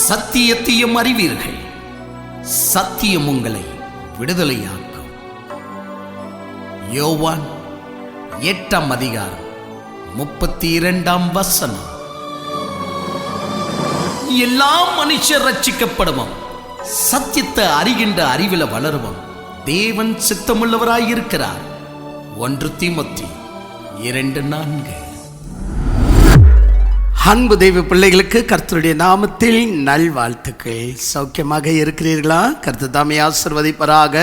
சத்தியத்தையும் அறிவீர்கள், சத்தியம் உங்களை விடுதலையாக்கும். யோவான் 8ஆம் அதிகாரம் 32ஆம் வசனம். எல்லா மனுஷர் ரட்சிக்கப்படுவோம், சத்தியத்தை அறிகின்ற அறிவில வளருவோம். தேவன் சித்தமுள்ளவராயிருக்கிறார். 1 தீமோத்தேயு 2:4. அன்பு தெய்வ பிள்ளைகளுக்கு கர்த்தருடைய நாமத்தில் நல்வாழ்த்துக்கள். சௌக்கியமாக இருக்கிறீர்களா? கர்த்தர் தாமே ஆசீர்வதிப்பாராக.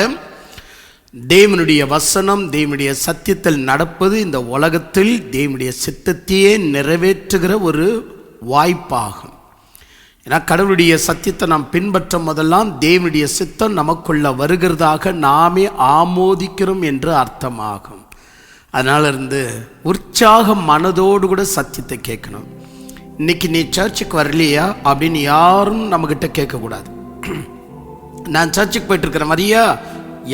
தேவனுடைய வசனம், தேவனுடைய சத்தியத்தில் நடப்பது இந்த உலகத்தில் தேவனுடைய சித்தத்தையே நிறைவேற்றுகிற ஒரு வாய்ப்பாகும். ஏன்னா கடவுளுடைய சத்தியத்தை நாம் பின்பற்றும் போதெல்லாம் தேவனுடைய சித்தம் நமக்குள்ள வருகிறதாக நாமே ஆமோதிக்கிறோம் என்று அர்த்தமாகும். அதனால இருந்து உற்சாக மனதோடு கூட சத்தியத்தை கேட்கணும். இன்னைக்கு நீ சர்ச்சுக்கு வரலையா அப்படின்னு யாரும் நம்மக்கிட்ட கேட்கக்கூடாது. நான் சர்ச்சுக்கு போயிட்டு இருக்கிற மாதிரியா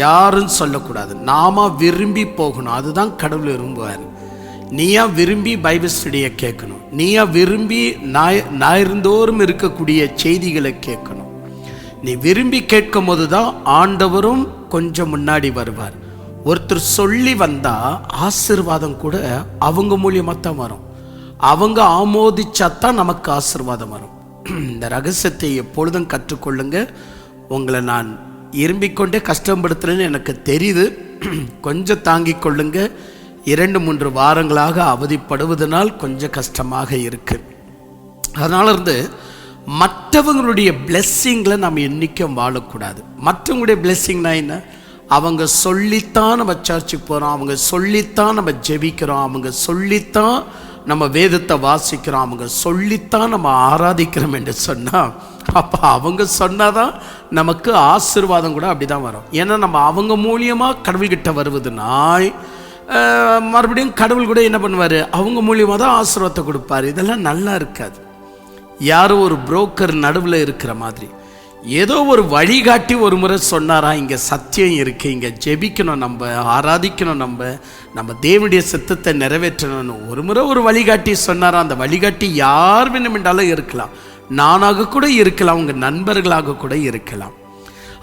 யாரும் சொல்லக்கூடாது. நாம விரும்பி போகணும். அதுதான் கடவுள் விரும்புவார். நீயா விரும்பி பைபிள் ஸ்டடியை கேட்கணும். நீயா விரும்பி ஞாயிறுந்தோறும் இருக்கக்கூடிய செய்திகளை கேட்கணும். நீ விரும்பி கேட்கும் போது தான் ஆண்டவரும் கொஞ்சம் முன்னாடி வருவார். ஒருத்தர் சொல்லி வந்தா ஆசீர்வாதம் கூட அவங்க மூலியமாக தான் வரும். அவங்க ஆமோதிச்சாத்தான் நமக்கு ஆசீர்வாதம் வரும். இந்த ரகசியத்தை எப்பொழுதும் கற்றுக்கொள்ளுங்க. உங்களை நான் இரும்பிக்கொண்டே கஷ்டப்படுத்துறேன்னு எனக்கு தெரியுது. கொஞ்சம் தாங்கிக் கொள்ளுங்க. 2-3 வாரங்களாக அவதிப்படுவதனால் கொஞ்சம் கஷ்டமாக இருக்கு. அதனால இருந்து மற்றவங்களுடைய பிளெஸ்ஸிங்களை நம்ம என்னைக்கும் வாழக்கூடாது. மற்றவங்களுடைய பிளெஸ்ஸிங்னா என்ன? அவங்க சொல்லித்தான் நம்ம சர்ச்சுக்கு போகிறோம், அவங்க சொல்லித்தான் நம்ம ஜெபிக்கிறோம், அவங்க சொல்லித்தான் நம்ம வேதத்தை வாசிக்கிறோம், அவங்க சொல்லித்தான் நம்ம ஆராதிக்கிறோம் என்று சொன்னால், அப்போ அவங்க சொன்னாதான் நமக்கு ஆசீர்வாதம் கூட அப்படி தான் வரும். ஏன்னா நம்ம அவங்க மூலியமாக கடவுள்கிட்ட வருவதுனால் மறுபடியும் கடவுள் கூட என்ன பண்ணுவார்? அவங்க மூலியமாக தான் ஆசீர்வாதத்தை கொடுப்பார். இதெல்லாம் நல்லா இருக்காது. யாரோ ஒரு புரோக்கர் நடுவில் இருக்கிற மாதிரி ஏதோ ஒரு வழிகாட்டி ஒரு முறை சொன்னாரா, இங்கே சத்தியம் இருக்குது, இங்கே ஜெபிக்கணும், நம்ம ஆராதிக்கணும், நம்ம தேவனுடைய சித்தத்தை நிறைவேற்றணும்னு ஒரு முறை ஒரு வழிகாட்டி சொன்னாரா. அந்த வழிகாட்டி யார் வேணுமென்றாலும் இருக்கலாம், நானாக கூட இருக்கலாம், உங்கள் நண்பர்களாக கூட இருக்கலாம்.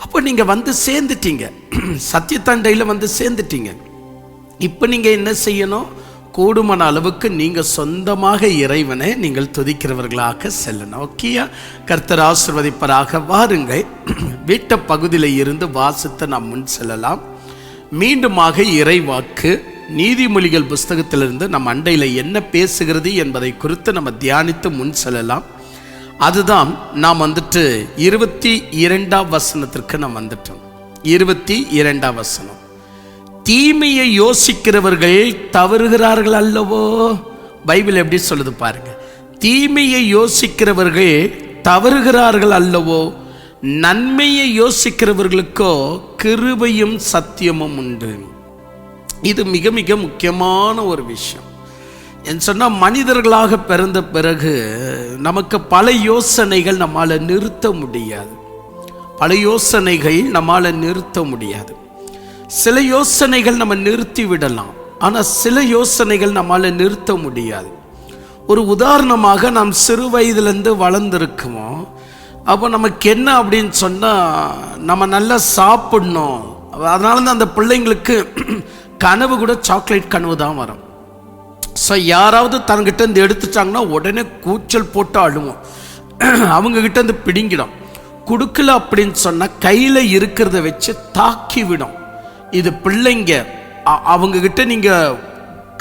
அப்போ நீங்கள் வந்து சேர்ந்துட்டீங்க, சத்தியத்தண்டையில் வந்து சேர்ந்துட்டீங்க. இப்போ நீங்கள் என்ன செய்யணும்? கூடுமான அளவுக்கு நீங்கள் சொந்தமாக இறைவனை நீங்கள் துதிக்கிறவர்களாக செல்லணும். ஓகேயா? கர்த்தர் ஆசீர்வதிப்பராக. வாருங்கள், வீட்ட பகுதியில் இருந்து வாசித்து நாம் முன் செல்லலாம். மீண்டுமாக இறைவாக்கு நீதிமொழிகள் புஸ்தகத்திலிருந்து நம் அண்டையில் என்ன பேசுகிறது என்பதை குறித்து நம்ம தியானித்து முன் செல்லலாம். அதுதான் நாம் 22ஆம் வசனத்திற்கு நாம் வந்துட்டோம். 22ஆம் வசனம். தீமையை யோசிக்கிறவர்கள் தவறுகிறார்கள் அல்லவோ? பைபிள் எப்படி சொல்லுது பாருங்க. தீமையை யோசிக்கிறவர்கள் தவறுகிறார்கள் அல்லவோ, நன்மையை யோசிக்கிறவர்களுக்கோ கிருபையும் சத்தியமும் உண்டு. இது மிக மிக முக்கியமான ஒரு விஷயம். என்று சொன்னால், மனிதர்களாக பிறந்த பிறகு நமக்கு பல யோசனைகள் நம்மால் நிறுத்த முடியாது. பல யோசனைகள் நம்மால் நிறுத்த முடியாது. சில யோசனைகள் நம்ம நிறுத்தி விடலாம், ஆனால் சில யோசனைகள் நம்மால் நிறுத்த முடியாது. ஒரு உதாரணமாக, நாம் சிறு வயதிலேருந்து வளர்ந்துருக்குவோம். அப்போ நமக்கு என்ன அப்படின்னு சொன்னால், நம்ம நல்லா சாப்பிடணும். அதனால தான் அந்த பிள்ளைங்களுக்கு கனவு கூட சாக்லேட் கனவு தான் வரும். ஸோ யாராவது தன்கிட்ட இருந்து எடுத்துட்டாங்கன்னா உடனே கூச்சல் போட்டு அழுவோம். அவங்கக்கிட்ட இருந்து பிடிங்கிடும். கொடுக்கல அப்படின்னு சொன்னால் கையில் இருக்கிறத வச்சு தாக்கி விடும். இது பிள்ளைங்க. அவங்கக்கிட்ட நீங்கள்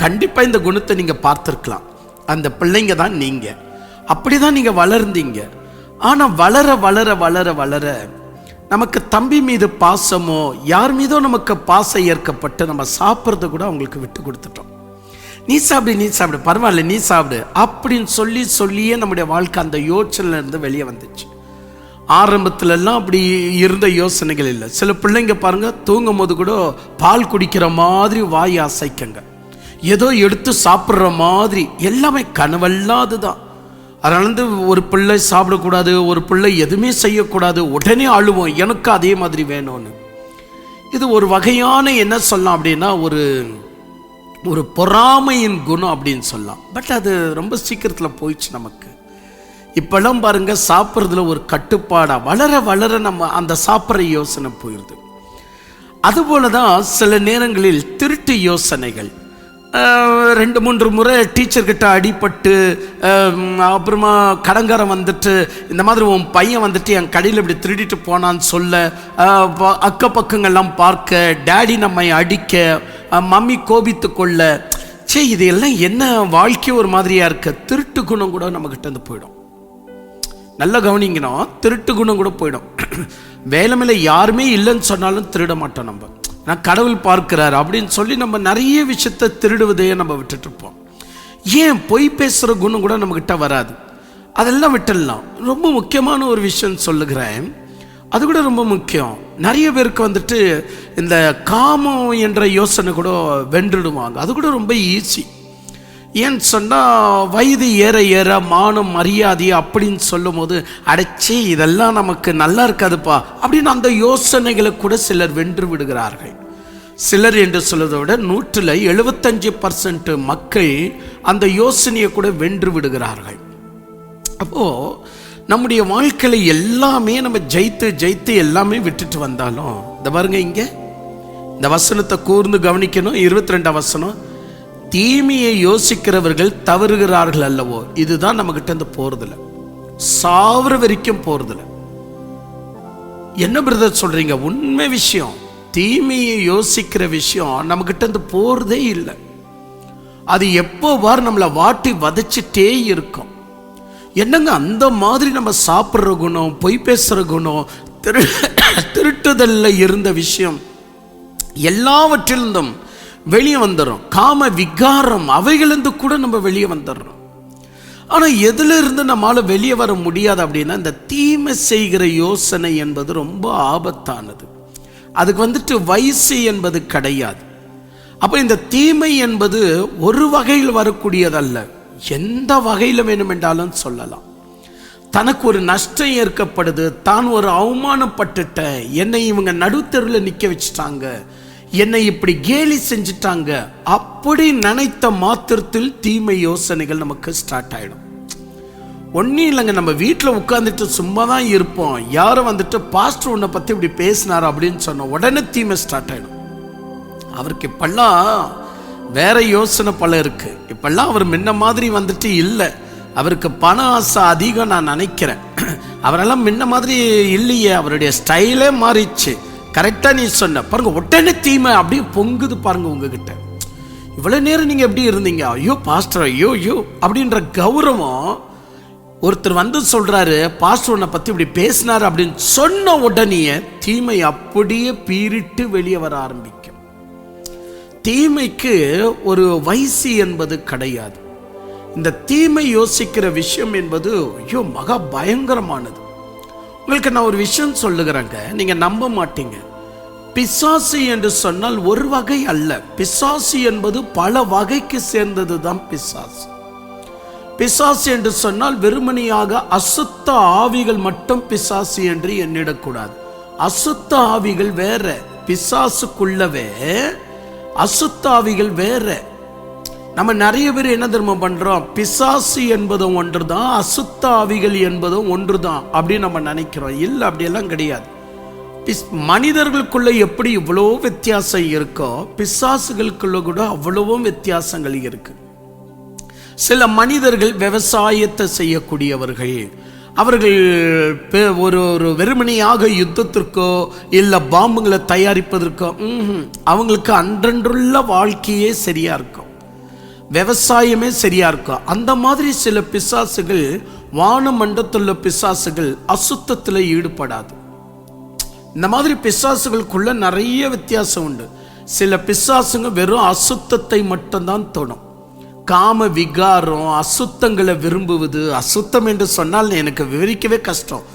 கண்டிப்பாக இந்த குணத்தை நீங்கள் பார்த்துருக்கலாம். அந்த பிள்ளைங்க தான் நீங்கள். அப்படி தான் நீங்கள் வளர்ந்தீங்க. ஆனால் வளர வளர வளர வளர நமக்கு தம்பி மீது பாசமோ யார் மீதோ நமக்கு பாசம் ஏற்கப்பட்டு நம்ம சாப்பிட்றத கூட அவங்களுக்கு விட்டு கொடுத்துட்டோம். நீ சாப்பிடு, பரவாயில்ல, நீ சாப்பிடு அப்படின்னு சொல்லியே நம்முடைய வாழ்க்கை அந்த யோசனையிலேருந்து வெளியே வந்துச்சு. ஆரம்பத்துலலாம் அப்படி இருந்த யோசனைகள் இல்லை. சில பிள்ளைங்க பாருங்க, தூங்கும் போது கூட பால் குடிக்கிற மாதிரி வாய் அசைக்கங்க, ஏதோ எடுத்து சாப்பிட்ற மாதிரி, எல்லாமே கனவல்லாது தான். அதனால ஒரு பிள்ளை சாப்பிடக்கூடாது, ஒரு பிள்ளை எதுவுமே செய்யக்கூடாது, உடனே அழுவோம், எனக்கு அதே மாதிரி வேணும்னு. இது ஒரு வகையான என்ன சொல்லலாம் அப்படின்னா, ஒரு பொறாமையின் குணம் அப்படின்னு சொல்லலாம். பட் அது ரொம்ப சீக்கிரத்தில் போயிடுச்சு நமக்கு. இப்பெல்லாம் பாருங்க, சாப்பிட்றதுல ஒரு கட்டுப்பாடா வளர வளர நம்ம அந்த சாப்பிட்ற யோசனை போயிடுது. அதுபோல தான் சில நேரங்களில் திருட்டு யோசனைகள். 2-3 முறை டீச்சர்கிட்ட அடிபட்டு, அப்புறமா கடங்காரன் வந்துட்டு இந்த மாதிரி உன் பையன் வந்துட்டு என் கடையில் இப்படி திருடிட்டு போனான்னு சொல்ல, அக்க பக்கங்கள்லாம் பார்க்க, டேடி நம்மை அடிக்க, மம்மி கோபித்து கொள்ள, இதெல்லாம் என்ன வாழ்க்கை ஒரு மாதிரியா இருக்க. திருட்டு குணம் கூட நம்மகிட்ட இருந்து போயிடும். நல்லா கவனிக்கணும், திருட்டு குணம் கூட போயிடும். வேலை மேலே யாருமே இல்லைன்னு சொன்னாலும் திருட மாட்டோம் நம்ம. நான் கடவுள் பார்க்கிறார் அப்படின்னு சொல்லி நம்ம நிறைய விஷயத்தை திருடுவதையே நம்ம விட்டுட்டு இருப்போம். ஏன் பொய் பேசுகிற குணம் கூட நம்மக்கிட்ட வராது. அதெல்லாம் விட்டுடலாம். ரொம்ப முக்கியமான ஒரு விஷயம் சொல்லுகிறேன், அது கூட ரொம்ப முக்கியம். நிறைய பேருக்கு வந்துட்டு இந்த காமம் என்ற யோசனை கூட வென்றுடுவாங்க. அது கூட ரொம்ப ஈஸி. ஏன்னு சொன்னால், வயது ஏற ஏற மானம் மரியாதை அப்படின்னு சொல்லும் போது, அடைச்சி இதெல்லாம் நமக்கு நல்லா இருக்காதுப்பா அப்படின்னு அந்த யோசனைகளை கூட சிலர் வென்று விடுகிறார்கள். சிலர் என்று சொல்வதை விட 100% மக்கள் அந்த யோசனையை கூட வென்று விடுகிறார்கள். அப்போது நம்முடைய வாழ்க்கையில் எல்லாமே நம்ம ஜெயித்து எல்லாமே விட்டுட்டு வந்தாலும், இந்த பாருங்க, இங்கே இந்த வசனத்தை கூர்ந்து கவனிக்கணும். 22ஆம் வசனம், தீமையை யோசிக்கிறவர்கள் தவறுகிறார்கள் அல்லவோ. இதுதான் நம்ம கிட்ட இருந்து போறதில்ல, சாவர வரைக்கும் போறதில்ல. என்ன பிரதர் சொல்றீங்க? உண்மை விஷயம். தீமையை யோசிக்கிற விஷயம் நம்ம கிட்ட இருந்து போறதே இல்லை. அது எப்போ நம்மளை வாட்டி வதச்சிட்டே இருக்கும். என்னங்க அந்த மாதிரி நம்ம சாப்பிட்ற குணம், பொய் பேசுற குணம், திருட்டுதல்ல இருந்த விஷயம் எல்லாவற்றிலிருந்தும் வெளியே வந்துடும். காம விகாரம் அவைகளிலிருந்து கூட நம்ம வெளியே வந்துடுறோம். ஆனால் எதுல இருந்து நம்மளால வெளியே வர முடியாது அப்படின்னா, இந்த தீமை செய்கிற யோசனை என்பது ரொம்ப ஆபத்தானது. அதுக்கு வந்துட்டு வயசு என்பது கிடையாது. அப்போ இந்த தீமை என்பது ஒரு வகையில் வரக்கூடியதல்ல, எந்த வகையில் வேணுமென்றாலும் சொல்லலாம். தனக்கு ஒரு நஷ்டம் ஏற்கப்படுது, தான் ஒரு அவமானப்பட்டுட்ட, என்னை இவங்க நடுத்தெருவில் நிற்க வச்சுட்டாங்க, என்னை இப்படி கேலி செஞ்சுட்டாங்க, அப்படி நினைத்த மாத்திரத்தில் தீமை யோசனைகள் நமக்கு ஸ்டார்ட் ஆகிடும். ஒன்றும் இல்லைங்க, நம்ம வீட்டில் உட்காந்துட்டு சும்மா தான் இருப்போம். யாரும் வந்துட்டு பாஸ்டர் உன்னை பற்றி இப்படி பேசினார் அப்படின்னு சொன்ன உடனே தீமை ஸ்டார்ட் ஆகிடும். அவருக்கு இப்பெல்லாம் வேற யோசனை பல இருக்கு. இப்பெல்லாம் அவர் முன்ன மாதிரி வந்துட்டு இல்லை. அவருக்கு பண ஆசை அதிகம் நான் நினைக்கிறேன். அவரெல்லாம் முன்ன மாதிரி இல்லையே, அவருடைய ஸ்டைலே மாறிடுச்சு. கரெக்டாக நீ சொன்ன பாருங்க, உடனே தீமை அப்படியே பொங்குது பாருங்க உங்ககிட்ட. இவ்வளோ நேரம் நீங்கள் எப்படி இருந்தீங்க? ஐயோ பாஸ்டர், ஐயோ ஐயோ அப்படின்ற கௌரவம். ஒருத்தர் வந்து சொல்றாரு, பாஸ்டர் உன்னை பற்றி இப்படி பேசினார் அப்படின்னு சொன்ன உடனே தீமை அப்படியே பீறிட்டு வெளியே வர ஆரம்பிக்கும். தீமைக்கு ஒரு வயசு என்பது கிடையாது. இந்த தீமை யோசிக்கிற விஷயம் என்பது ஐயோ மகா பயங்கரமானது. உங்களுக்கு நான் ஒரு விஷயம் சொல்லுகிறேங்க, நீங்க நம்ப மாட்டீங்க. பிசாசு என்று சொன்னால் ஒரு வகை அல்ல. பிசாசு என்பது பல வகைக்கு சேர்ந்தது தான் பிசாசு. பிசாசு என்று சொன்னால் வெறுமனையாக அசுத்த ஆவிகள் மட்டும் பிசாசு என்று எண்ணிடக்கூடாது. அசுத்த ஆவிகள் வேற, பிசாசுக்குள்ளவே அசுத்த ஆவிகள் வேற. நம்ம நிறைய பேர் என்ன தெரியுமா பண்றோம்? பிசாசு என்பதும் ஒன்று தான், அசுத்த ஆவிகள் என்பதும் ஒன்று தான் அப்படின்னு நம்ம நினைக்கிறோம். இல்லை, அப்படியெல்லாம் கிடையாது. மனிதர்களுக்குள்ள எப்படி இவ்வளோ வித்தியாசம் இருக்கோ, பிசாசுகளுக்குள்ள கூட அவ்வளவும் வித்தியாசங்கள் இருக்கு. சில மனிதர்கள் விவசாயத்தை செய்யக்கூடியவர்கள், அவர்கள் ஒரு வெறுமனையாக யுத்தத்திற்கோ இல்லை பாம்புங்களை தயாரிப்பதற்கோ அவங்களுக்கு அன்றன்றுள்ள வாழ்க்கையே சரியா இருக்கும், விவசாயமே சரியா இருக்கும். அந்த மாதிரி சில பிசாசுகள், வானமண்டத்துள்ள பிசாசுகள் அசுத்தத்தில் ஈடுபடாது. இந்த மாதிரி பிசாசுகளுக்குள்ள நிறைய வித்தியாசம் உண்டு. சில பிசாசுங்க வெறும் அசுத்தத்தை மட்டும்தான் தொடும். காம விகாரம், அசுத்தங்களை விரும்புவது. அசுத்தம் என்று சொன்னால் எனக்கு விவரிக்கவே கஷ்டம்.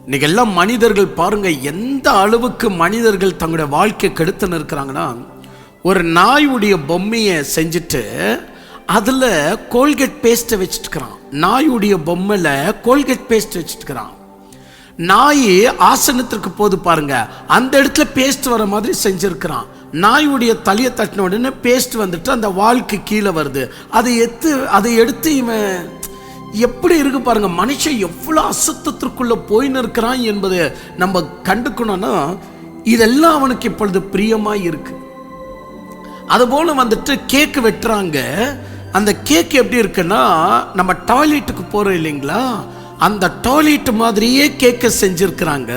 இன்னைக்கு எல்லாம் மனிதர்கள் பாருங்க எந்த அளவுக்கு மனிதர்கள் தங்களுடைய வாழ்க்கை கெடுத்துன்னு இருக்கிறாங்கன்னா, ஒரு நாயுடைய பொம்மையை செஞ்சுட்டு அதில் கோல்கேட் பேஸ்ட்டை வச்சுட்டுக்கிறான். நாயுடைய பொம்மையில் கோல்கேட் பேஸ்ட் வச்சுட்டுக்கிறான். நாய் ஆசனத்திற்கு போது பாருங்க, அந்த இடத்துல பேஸ்ட் வர மாதிரி செஞ்சிருக்கிறான். நாயுடைய தலையை தட்டின உடனே பேஸ்ட் வந்துட்டு அந்த வாளுக்கு கீழே வருது. அதை எடுத்து இவன் எப்படி இருக்கு பாருங்க, மனுஷன் எவ்வளவு அசுத்தத்திற்குள்ள போயின்னு இருக்கிறான் என்பதை நம்ம கண்டுக்கணும்னா இதெல்லாம் அவனுக்கு இப்பொழுது பிரியமா இருக்கு. அதுபோல வந்துட்டு கேக்கு வெட்டுறாங்க. அந்த கேக் எப்படி இருக்குன்னா, நம்ம டாய்லெட்டுக்கு போறோம் இல்லைங்களா, அந்த டாய்லெட் மாதிரியே கேக்கை செஞ்சிருக்கிறாங்க.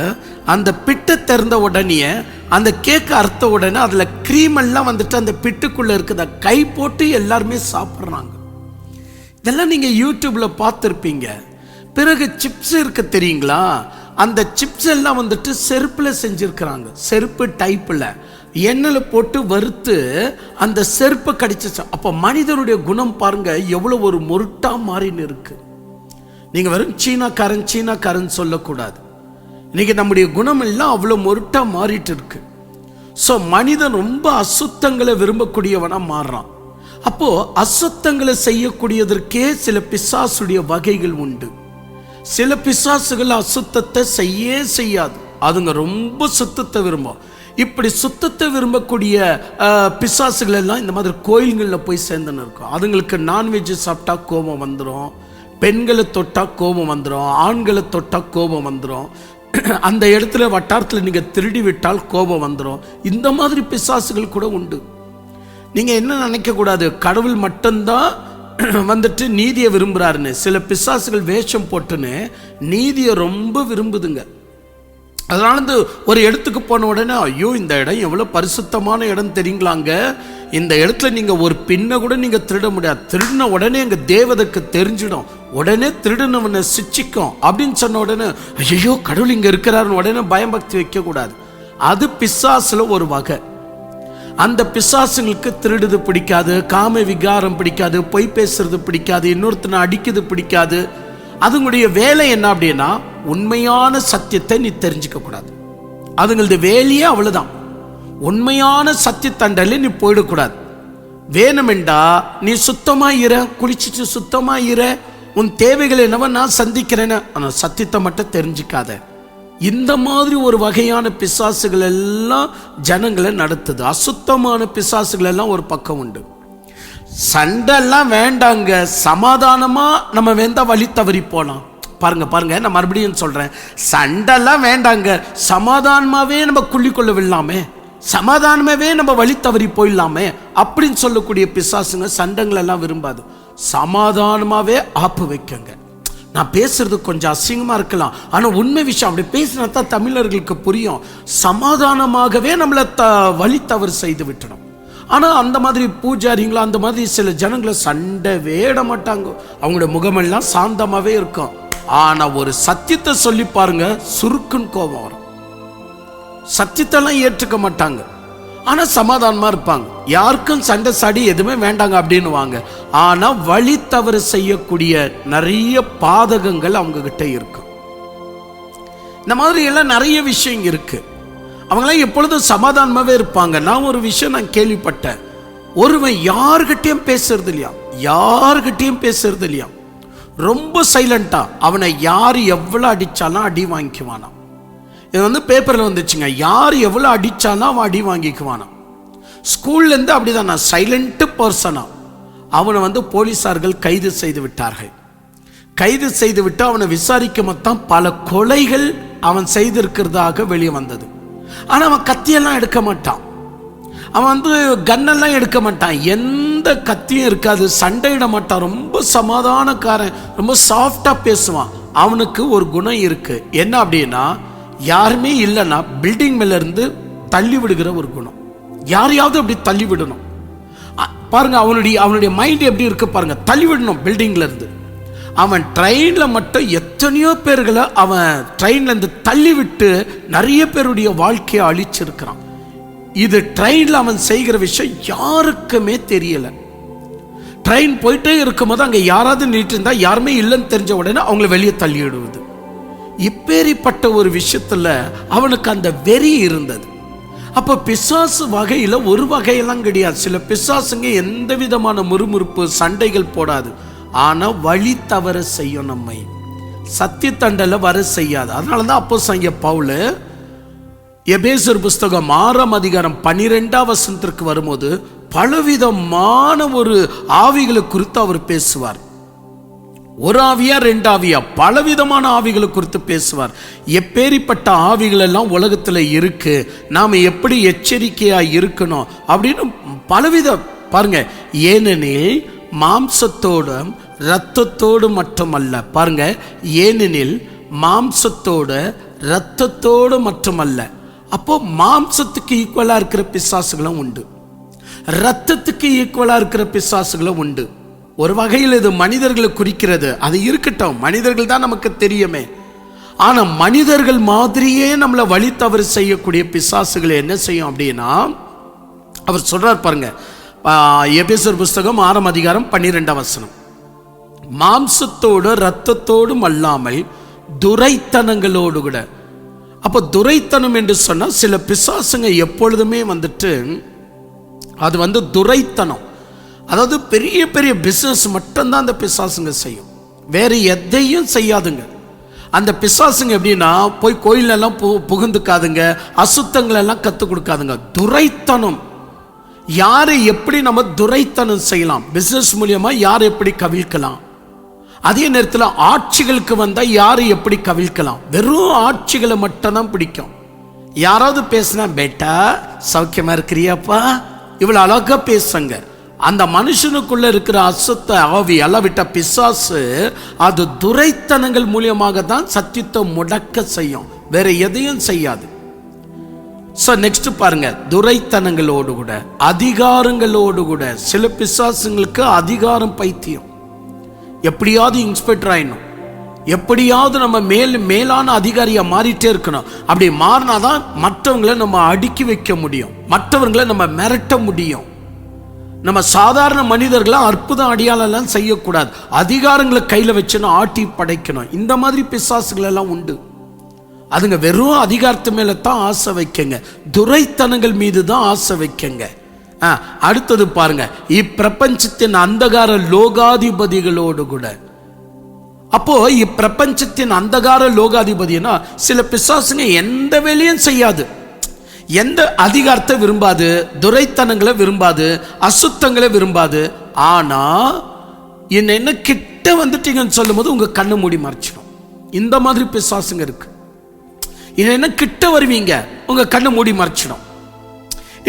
அந்த பிட்டை திறந்த உடனே அந்த கேக்கு அறுத்த உடனே அதுல கிரீம் எல்லாம் வந்துட்டு அந்த பிட்டுக்குள்ள இருக்குத கை போட்டு எல்லாருமே சாப்பிட்றாங்க. இதெல்லாம் நீங்க யூடியூப்ல பார்த்துருப்பீங்க. பிறகு சிப்ஸ் இருக்கு தெரியுங்களா, அந்த சிப்ஸ் எல்லாம் வந்துட்டு செருப்புல செஞ்சிருக்கிறாங்க. செருப்பு டைப்ல எண்ணெயில் போட்டு வறுத்து அந்த செருப்பை கடிச்சு. அப்ப மனிதனுடைய குணம் பாருங்க எவ்வளவு ஒரு முருட்டா மாறின்னு இருக்கு. நீங்க வெறும் சீனாக்காரன் சொல்லக்கூடாது. இன்னைக்கு நம்முடைய குணம் எல்லாம் அவ்வளவு முருட்டா மாறிட்டு இருக்கு. சோ மனிதன் ரொம்ப அசுத்தங்களை விரும்பக்கூடியவனா மாறுறான். அப்போ அசுத்தங்களை செய்யக்கூடியதற்கே சில பிசாசுடைய வகைகள் உண்டு. சில பிசாசுகள் அசுத்தத்தை செய்யாது, அதுங்க ரொம்ப சுத்தத்தை விரும்பும். இப்படி சுத்தத்தை விரும்பக்கூடிய பிசாசுகள் எல்லாம் இந்த மாதிரி கோயில்களில் போய் சேர்ந்துன்னு இருக்கும். அதுங்களுக்கு நான்வெஜ் சாப்பிட்டா கோபம் வந்துடும், பெண்களை தொட்டா கோபம் வந்துடும், ஆண்களை தொட்டா கோபம் வந்துடும், அந்த இடத்துல வட்டாரத்தில் நீங்க திருடி விட்டால் கோபம் வந்துடும். இந்த மாதிரி பிசாசுகள் கூட உண்டு. நீங்க என்ன நினைக்க கூடாது, கடவுள் மட்டும்தான் வந்துட்டு நீதியை விரும்புறாருன்னு. சில பிசாசுகள் வேஷம் போட்டுன்னு நீதியை ரொம்ப விரும்புதுங்க. அதனால ஒரு இடத்துக்கு போன உடனே, ஐயோ இந்த இடம் எவ்வளவு பரிசுத்தமான இடம் தெரியுங்களாங்க, இந்த இடத்துல நீங்க ஒரு பின்ன கூட நீங்க திருட முடியாது, திருடின உடனே எங்க தேவதைக்கு தெரிஞ்சிடும், உடனே திருடினவனை சிச்சிக்கும் அப்படின்னு சொன்ன உடனே ஐயோ கடவுள் இங்க இருக்கிறாருன்னு உடனே பயபக்தி வைக்க கூடாது. அது பிசாசுல ஒரு வகை. அந்த பிசாசுங்களுக்கு திருடுது பிடிக்காது, காம விகாரம் பிடிக்காது, பொய் பேசுறது பிடிக்காது, இன்னொருத்தனை அடிக்கிறது பிடிக்காது. அதுங்களுடைய வேலை என்ன அப்படின்னா, உண்மையான சத்தியத்தை நீ தெரிஞ்சுக்க கூடாது. அதுங்களது வேலையே அவ்வளவுதான். உண்மையான சத்தியத்தண்டல நீ போயிடக்கூடாது. வேணுமெண்டா நீ சுத்தமா இர, குளிச்சுட்டு சுத்தமா இர, உன் தேவைகள் என்னவோ நான் சந்திக்கிறேன்னு, ஆனா சத்தியத்தை மட்டும் தெரிஞ்சுக்காத. இந்த மாதிரி ஒரு வகையான பிசாசுகள் எல்லாம் ஜனங்களை நடத்துது. அசுத்தமான பிசாசுகள் எல்லாம் ஒரு பக்கம் உண்டு. சண்டெல்லாம் வேண்டாங்க, சமாதானமா நம்ம வேண்டா வழி தவறி போலாம். பாருங்க நான் மறுபடியும் சொல்றேன், சண்டெல்லாம் வேண்டாங்க, சமாதானமாவே நம்ம குள்ளிக்கொள்ள விடலாமே, சமாதானமாவே நம்ம வழி தவறி போயிடலாமே அப்படின்னு சொல்லக்கூடிய பிசாசுங்க சண்டங்கள் எல்லாம் விரும்பாது. சமாதானமாவே ஆப்பு வைக்கங்க. நான் பேசுறது கொஞ்சம் அசிங்கமா இருக்கலாம், ஆனா உண்மை விஷயம் அப்படி பேசினா தான் தமிழர்களுக்கு புரியும். சமாதானமாகவே நம்மளை வழி தவறு செய்து விட்டணும். ஆனா அந்த மாதிரி பூஜாரிங்களா, அந்த மாதிரி சில ஜனங்களை சண்டை வேட மாட்டாங்க, அவங்களோட முகமெல்லாம் சாந்தமாவே இருக்கும். ஆனா ஒரு சத்தியத்தை சொல்லி பாருங்க, சுருக்குன்னு கோபம் வரும். சத்தியத்தெல்லாம் ஏற்றுக்க மாட்டாங்க, ஆனா சமாதானமா இருப்பாங்க. யாருக்கும் சண்டை சாடி எதுவுமே வேண்டாங்க அப்படின்னு வாங்க. ஆனா வழி தவறு செய்யக்கூடிய நிறைய பாதகங்கள் அவங்க கிட்ட இருக்கு. இந்த மாதிரி எல்லாம் நிறைய விஷயம் இருக்கு. அவங்களாம் எப்பொழுதும் சமாதானமாவே இருப்பாங்க. நான் ஒரு விஷயம் நான் கேள்விப்பட்டேன், ஒருவன் யாருகிட்டையும் பேசுறது இல்லையா, ரொம்ப சைலண்டா, அவனை யார் எவ்வளவு அடிச்சாலும் அடி வாங்கிக்குவானா. இது பேப்பர்ல வந்துச்சுங்க, யார் எவ்வளவு அடிச்சாலும் அவன் அடி வாங்கிக்குவானா. ஸ்கூல்ல இருந்து அப்படிதான், நான் சைலண்ட் பர்சனா. அவனை போலீசார்கள் கைது செய்து விட்டார்கள். கைது செய்து விட்டு அவனை விசாரிக்க மொத்தம் பல கொலைகள் அவன் செய்திருக்கிறதாக வெளியே வந்தது. ஆனா அவன் கத்தியெல்லாம் எடுக்க மாட்டான், அவன் கன்னெல்லாம் எடுக்க மாட்டான், எந்த கத்தியும் இருக்காது, சண்டையிட மாட்டான், ரொம்ப சமாதானக்காரன், ரொம்ப சாஃப்டா பேசுவான். அவனுக்கு ஒரு குணம் இருக்கு, என்ன அப்படின்னா, யாருமே இல்லைன்னா பில்டிங் மேல இருந்து தள்ளி விடுகிற ஒரு குணம். யாரையாவது அப்படி தள்ளி விடணும் பாருங்க. அவனுடைய மைண்ட் எப்படி இருக்கு பாருங்க, தள்ளி விடணும் பில்டிங்ல இருந்து. அவன் ட்ரெயின்ல மட்டும் எத்தனையோ பேர்களை அவன் ட்ரெயின்ல இருந்து தள்ளி விட்டு நிறைய பேருடைய வாழ்க்கையை அழிச்சிருக்கிறான். இது ட்ரெயின்ல அவன் செய்கிற விஷயம் யாருக்குமே தெரியல. ட்ரெயின் போயிட்டே இருக்கும் போது அங்க யாராவது நின்று இருந்தா யாருமே இல்லைன்னு தெரிஞ்ச உடனே அவங்களை வெளியே தள்ளி விடுவது. இப்பேரிப்பட்ட ஒரு விஷயத்துல அவனுக்கு அந்த வெறி இருந்தது. அப்ப பிசாசு வகையில ஒரு வகையெல்லாம் கிடையாது. சில பிசாசுங்க எந்த விதமான முறுமுறுப்பு சண்டைகள் போடாது, ஆனா வழி தவற செய்யும், நம்மை சத்தியத்தண்டல வர செய்யாது. அதனாலதான் அப்போஸ்தலனாகிய பவுல் எபேசியர் புஸ்தகம் 6ஆம் அதிகாரம் 12ஆம் வசனத்திற்கு வரும்போது பலவிதமான ஒரு ஆவிகளை குறித்து அவர் பேசுவார். ஒரு ஆவியா ரெண்டு ஆவியா பலவிதமான ஆவிகளை குறித்து பேசுவார். எப்பேரிப்பட்ட ஆவிகள் எல்லாம் உலகத்தில் இருக்கு, நாம் எப்படி எச்சரிக்கையா இருக்கணும் அப்படின்னு பலவித பாருங்க. ஏனெனில் மாம்சத்தோடும் இரத்தத்தோடு மட்டுமல்ல, பாருங்க, ஏனெனில் மாம்சத்தோடு இரத்தத்தோடு மட்டுமல்ல. அப்போ மாம்சத்துக்கு ஈக்குவலா இருக்கிற பிசாசுகளும் உண்டு, இரத்தத்துக்கு ஈக்குவலா இருக்கிற பிசாசுகளும் உண்டு. ஒரு வகையில் இது மனிதர்களை குறிக்கிறது. அது இருக்கட்டும், மனிதர்கள் தான் நமக்கு தெரியுமே. ஆனா மனிதர்கள் மாதிரியே நம்மளை வழி தவறு செய்யக்கூடிய பிசாசுகளை என்ன செய்யும் அப்படின்னா, அவர் சொல்றார் பாருங்க, எபேசியர் புஸ்தகம் 6ஆம் அதிகாரம் 12ஆம் வசனம், மாம்சத்தோடு இரத்தத்தோடும் அல்லாமல் துரைத்தனங்களோடு கூட. அப்போ துரைத்தனம் என்று சொன்னா சில பிசாசுங்க எப்பொழுதுமே வந்துட்டு அது துரைத்தனம், அதாவது பெரிய பெரிய பிசினஸ் மட்டும்தான் அந்த பிசாசுங்க செய்யும், வேற எதையும் செய்யாதுங்க. அந்த பிசாசுங்க எப்படின்னா போய் கோயிலெல்லாம் புகுந்துக்காதுங்க, அசுத்தங்களெல்லாம் கற்றுக் கொடுக்காதுங்க. துரைத்தனம், யாரை எப்படி நம்ம துரைத்தனம் செய்யலாம், பிசினஸ் மூலியமா யாரை எப்படி கவிழ்க்கலாம், அதே நேரத்தில் ஆட்சிகளுக்கு வந்தால் யாரை எப்படி கவிழ்க்கலாம். வெறும் ஆட்சிகளை மட்டும்தான் பிடிக்கும். யாராவது பேசினா பேட்டா சௌக்கியமா இருக்கிறியாப்பா, இவ்வளவு அழகா பேசுங்க. அந்த மனுஷனுக்குள்ள இருக்கிற அசுத்த ஆவி அளவிட்ட பிசாசு அது துரைத்தனங்கள் மூலியமாக தான் சத்தியத்தை முடக்க செய்யும், வேற எதையும் செய்யாது. நெக்ஸ்ட் பாருங்க, துரைத்தனங்களோடு கூட அதிகாரங்களோடு கூட. சில பிசாசுங்களுக்கு அதிகாரம் பைத்தியம், எப்படியாவது இன்ஸ்பெக்டர் ஆயிடணும், எப்படியாவது நம்ம மேலான அதிகாரியா மாறிட்டே இருக்கணும். அப்படி மாறினாதான் மற்றவங்களை நம்ம அடுக்கி வைக்க முடியும், மற்றவர்களை நம்ம மிரட்ட முடியும். நம்ம சாதாரண மனிதர்களா அற்புதம் அடியாளெல்லாம் செய்யக்கூடாது, அதிகாரங்களை கையில வச்சுன்னு ஆட்டி படைக்கணும். இந்த மாதிரி பிசாசுகள் எல்லாம் உண்டு. அதுங்க வெறும் அதிகாரத்து மேல தான் ஆசை வைக்கங்க, துரைத்தனங்கள் மீது தான் ஆசை வைக்கங்க. அடுத்தது பாருங்க, இப்பிரபஞ்சத்தின் அந்தகார லோகாதிபதிகளோடு கூட. அப்போ இப்பிரபஞ்சத்தின் அந்தகார லோகாதிபதினா சில பிசாசுங்க எந்த வேலையும் செய்யாது, எந்த அதிகாரத்தை விரும்பாது, துரைத்தனங்களை விரும்பாது, அசுத்தங்களை விரும்பாது. ஆனா என்ன கிட்ட வந்துட்டீங்கன்னு சொல்லும் போது உங்க கண்ணை மூடி மறைச்சிடும். இந்த மாதிரி பிசாசுங்க இருக்கு. என்ன கிட்ட வருவீங்க, உங்க கண்ணை மூடி மறைச்சிடும்.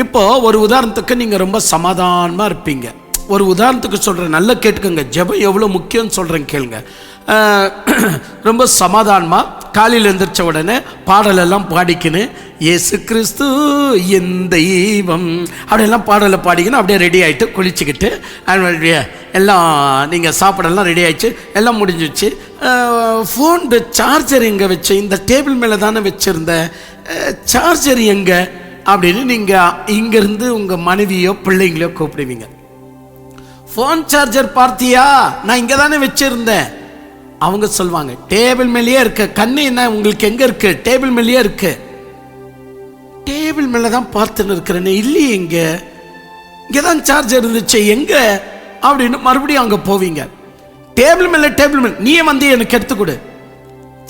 இப்போ ஒரு உதாரணத்துக்கு நீங்க ரொம்ப சமாதானமா இருப்பீங்க. ஒரு உதாரணத்துக்கு சொல்றேன், நல்லா கேட்டுக்கோங்க, ஜெபம் எவ்வளவு முக்கியம் சொல்றேன் கேளுங்க. ரொம்ப சமாதானமா காலையில் எழுந்திரிச்ச உடனே பாடல் எல்லாம் பாடிக்கின்னு, இயேசு கிறிஸ்து என் தெய்வம் அப்படியெல்லாம் பாடலை பாடிக்கணும். அப்படியே ரெடி ஆகிட்டு குளிச்சுக்கிட்டு எல்லாம் நீங்கள் சாப்பாடெல்லாம் ரெடி ஆகிடுச்சு, எல்லாம் முடிஞ்சிச்சு. ஃபோன் சார்ஜர் எங்கே வச்சு, இந்த டேபிள் மேலே தானே வச்சுருந்தேன், சார்ஜர் எங்கே அப்படின்னு நீங்கள் இங்கேருந்து உங்கள் மனைவியோ பிள்ளைங்களையோ கூப்பிடுவீங்க. ஃபோன் சார்ஜர் பார்த்தியா, நான் இங்கே தானே வச்சுருந்தேன். அவங்க சொல்லுவாங்க, டேபிள் மேலேயே இருக்கு. கண்ணு என்ன உங்களுக்கு எங்கே இருக்கு, டேபிள் மேலேயே இருக்கு. டேபிள் மேலே தான் பார்த்துன்னு இருக்கிறேன்னு, இல்லையே இங்கே தான் சார்ஜர் இருந்துச்சு எங்க அப்படின்னு மறுபடியும் அங்கே போவீங்க. டேபிள் மேலே நீயே வந்து எனக்கு எடுத்து கொடு.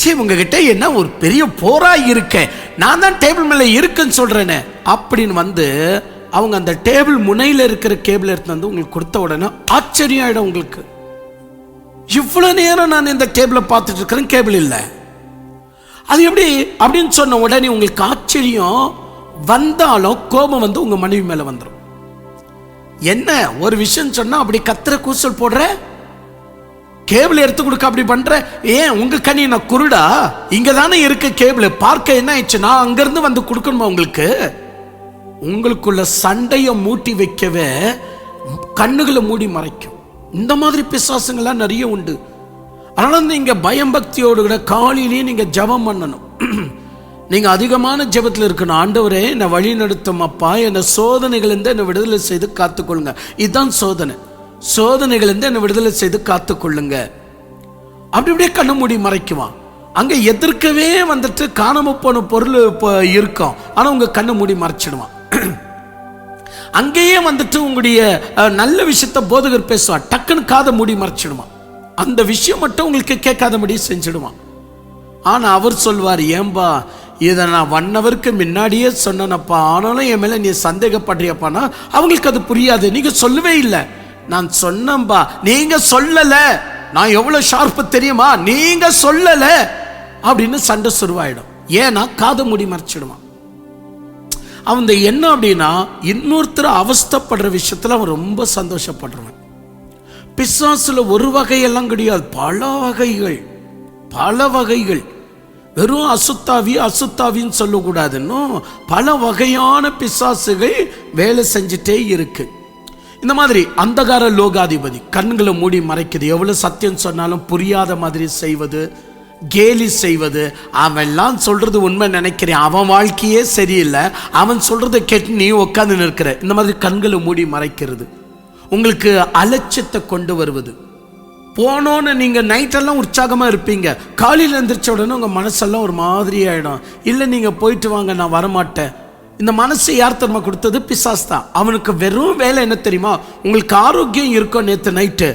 சரி, உங்ககிட்ட என்ன ஒரு பெரிய போரா இருக்க, நான் தான் டேபிள் மேலே இருக்குன்னு சொல்றேனே அப்படின்னு வந்து அவங்க அந்த டேபிள் முனையில் இருக்கிற கேபிள் எடுத்து வந்து உங்களுக்கு கொடுத்த உடனே ஆச்சரியம் ஆயிடும் உங்களுக்கு. இவ்வளவு நேரம் நான் இந்த டேபிளை பார்த்துட்டு இருக்கிறேன், கேபிள் இல்லை, அது எப்படி அப்படின்னு சொன்ன உடனே உங்களுக்கு ஆச்சரியம் வந்தாலும் கோபம் வந்து உங்க மனைவி மேல வந்துடும். என்ன ஒரு விஷயம் சொன்னா அப்படி கத்துற கூச்சல் போடுற, கேபிள் எடுத்து கொடுக்க அப்படி பண்ற, ஏன் உங்க கண்ணி நான் குருடா, இங்க தானே இருக்கு கேபிள், பார்க்க என்ன ஆயிடுச்சு, நான் அங்கிருந்து வந்து கொடுக்கணுமா உங்களுக்கு? உங்களுக்குள்ள சண்டையை மூட்டி வைக்கவே கண்ணுகளை மூடி மறைக்கும். இந்த மாதிரி பிசாசுங்கள்லாம் நிறைய உண்டு. அதனால நீங்க பயம் பக்தியோடு கூட காலையிலேயே நீங்க ஜெபம் பண்ணணும். நீங்க அதிகமான ஜெபத்தில் இருக்கணும். ஆண்டவரே என்னை வழி நடத்தும் அப்பா, என்னை சோதனைகள் இருந்து என்னை விடுதலை செய்து காத்துக்கொள்ளுங்க. இதுதான் சோதனை, சோதனைகள் இருந்து என்னை விடுதலை செய்து காத்துக்கொள்ளுங்க. அப்படி அப்படியே கண்ணு மூடி மறைக்குவான். அங்க எதிர்க்கவே வந்துட்டு காணாம போன பொருள் இருக்கும், ஆனா உங்க கண்ணு மூடி மறைச்சிடுவான். அங்கேயே வந்துட்டு உங்களுடைய நல்ல விஷயத்த போதகர் பேசுவான், டக்குன்னு காதை மூடி மறைச்சிடுவான். அந்த விஷயம் மட்டும் உங்களுக்கு கேட்காதபடி செஞ்சிடுவான். ஆனா அவர் சொல்வார், ஏன்பா இதை நான் 1 ஹவருக்கு முன்னாடியே சொன்னேனப்பா, ஆனாலும் என் மேல நீ சந்தேகப்படுறியப்பானா அவங்களுக்கு அது புரியாது. நீங்க சொல்லவே இல்லை. நான் சொன்னேன்பா, நீங்க சொல்லல, நான் எவ்வளவு ஷார்ப்பு தெரியுமா, நீங்க சொல்லல அப்படின்னு சண்டை சுருவாயிடும். ஏன்னா காது மூடி மறைச்சிடுவான். அவன் என்ன அப்படின்னா, இன்னொருத்தர் அவஸ்தப்படுற விஷயத்துல அவன் ரொம்ப சந்தோஷப்படுறான். பிசாசுல ஒரு வகையெல்லாம் கிடையாது, பல வகைகள், பல வகைகள். வெறும் அசுத்தாவின்னு சொல்லக்கூடாதுன்னு பல வகையான பிசாசுகள் வேலை செஞ்சுட்டே இருக்கு. இந்த மாதிரி அந்தகார லோகாதிபதி கண்களை மூடி மறைக்குது. எவ்வளவு சத்தியம் சொன்னாலும் புரியாத மாதிரி செய்வது, கேலி செய்வது. அவன்லாம் சொல்றது உண்மை நினைக்கிறேன், அவன் வாழ்க்கையே சரியில்லை, அவன் சொல்றதை கேட்டு நீ உட்காந்து நிற்கிற. இந்த மாதிரி கண்களை மூடி மறைக்கிறது, உங்களுக்கு அலட்சியத்தை கொண்டு வருவது. போனோன்னு நீங்க நைட்டெல்லாம் உற்சாகமா இருப்பீங்க, காலையில் எந்திரிச்ச உடனே உங்க மனசெல்லாம் ஒரு மாதிரி ஆயிடும். இல்லை நீங்க போயிட்டு வாங்க, நான் வரமாட்டேன். இந்த மனசை யார் தெரியுமா கொடுத்தது? பிசாசு தான். அவனுக்கு வெறும் வேலை என்ன தெரியுமா, உங்களுக்கு ஆரோக்கியம் இருக்கும் நேற்று நைட்டு,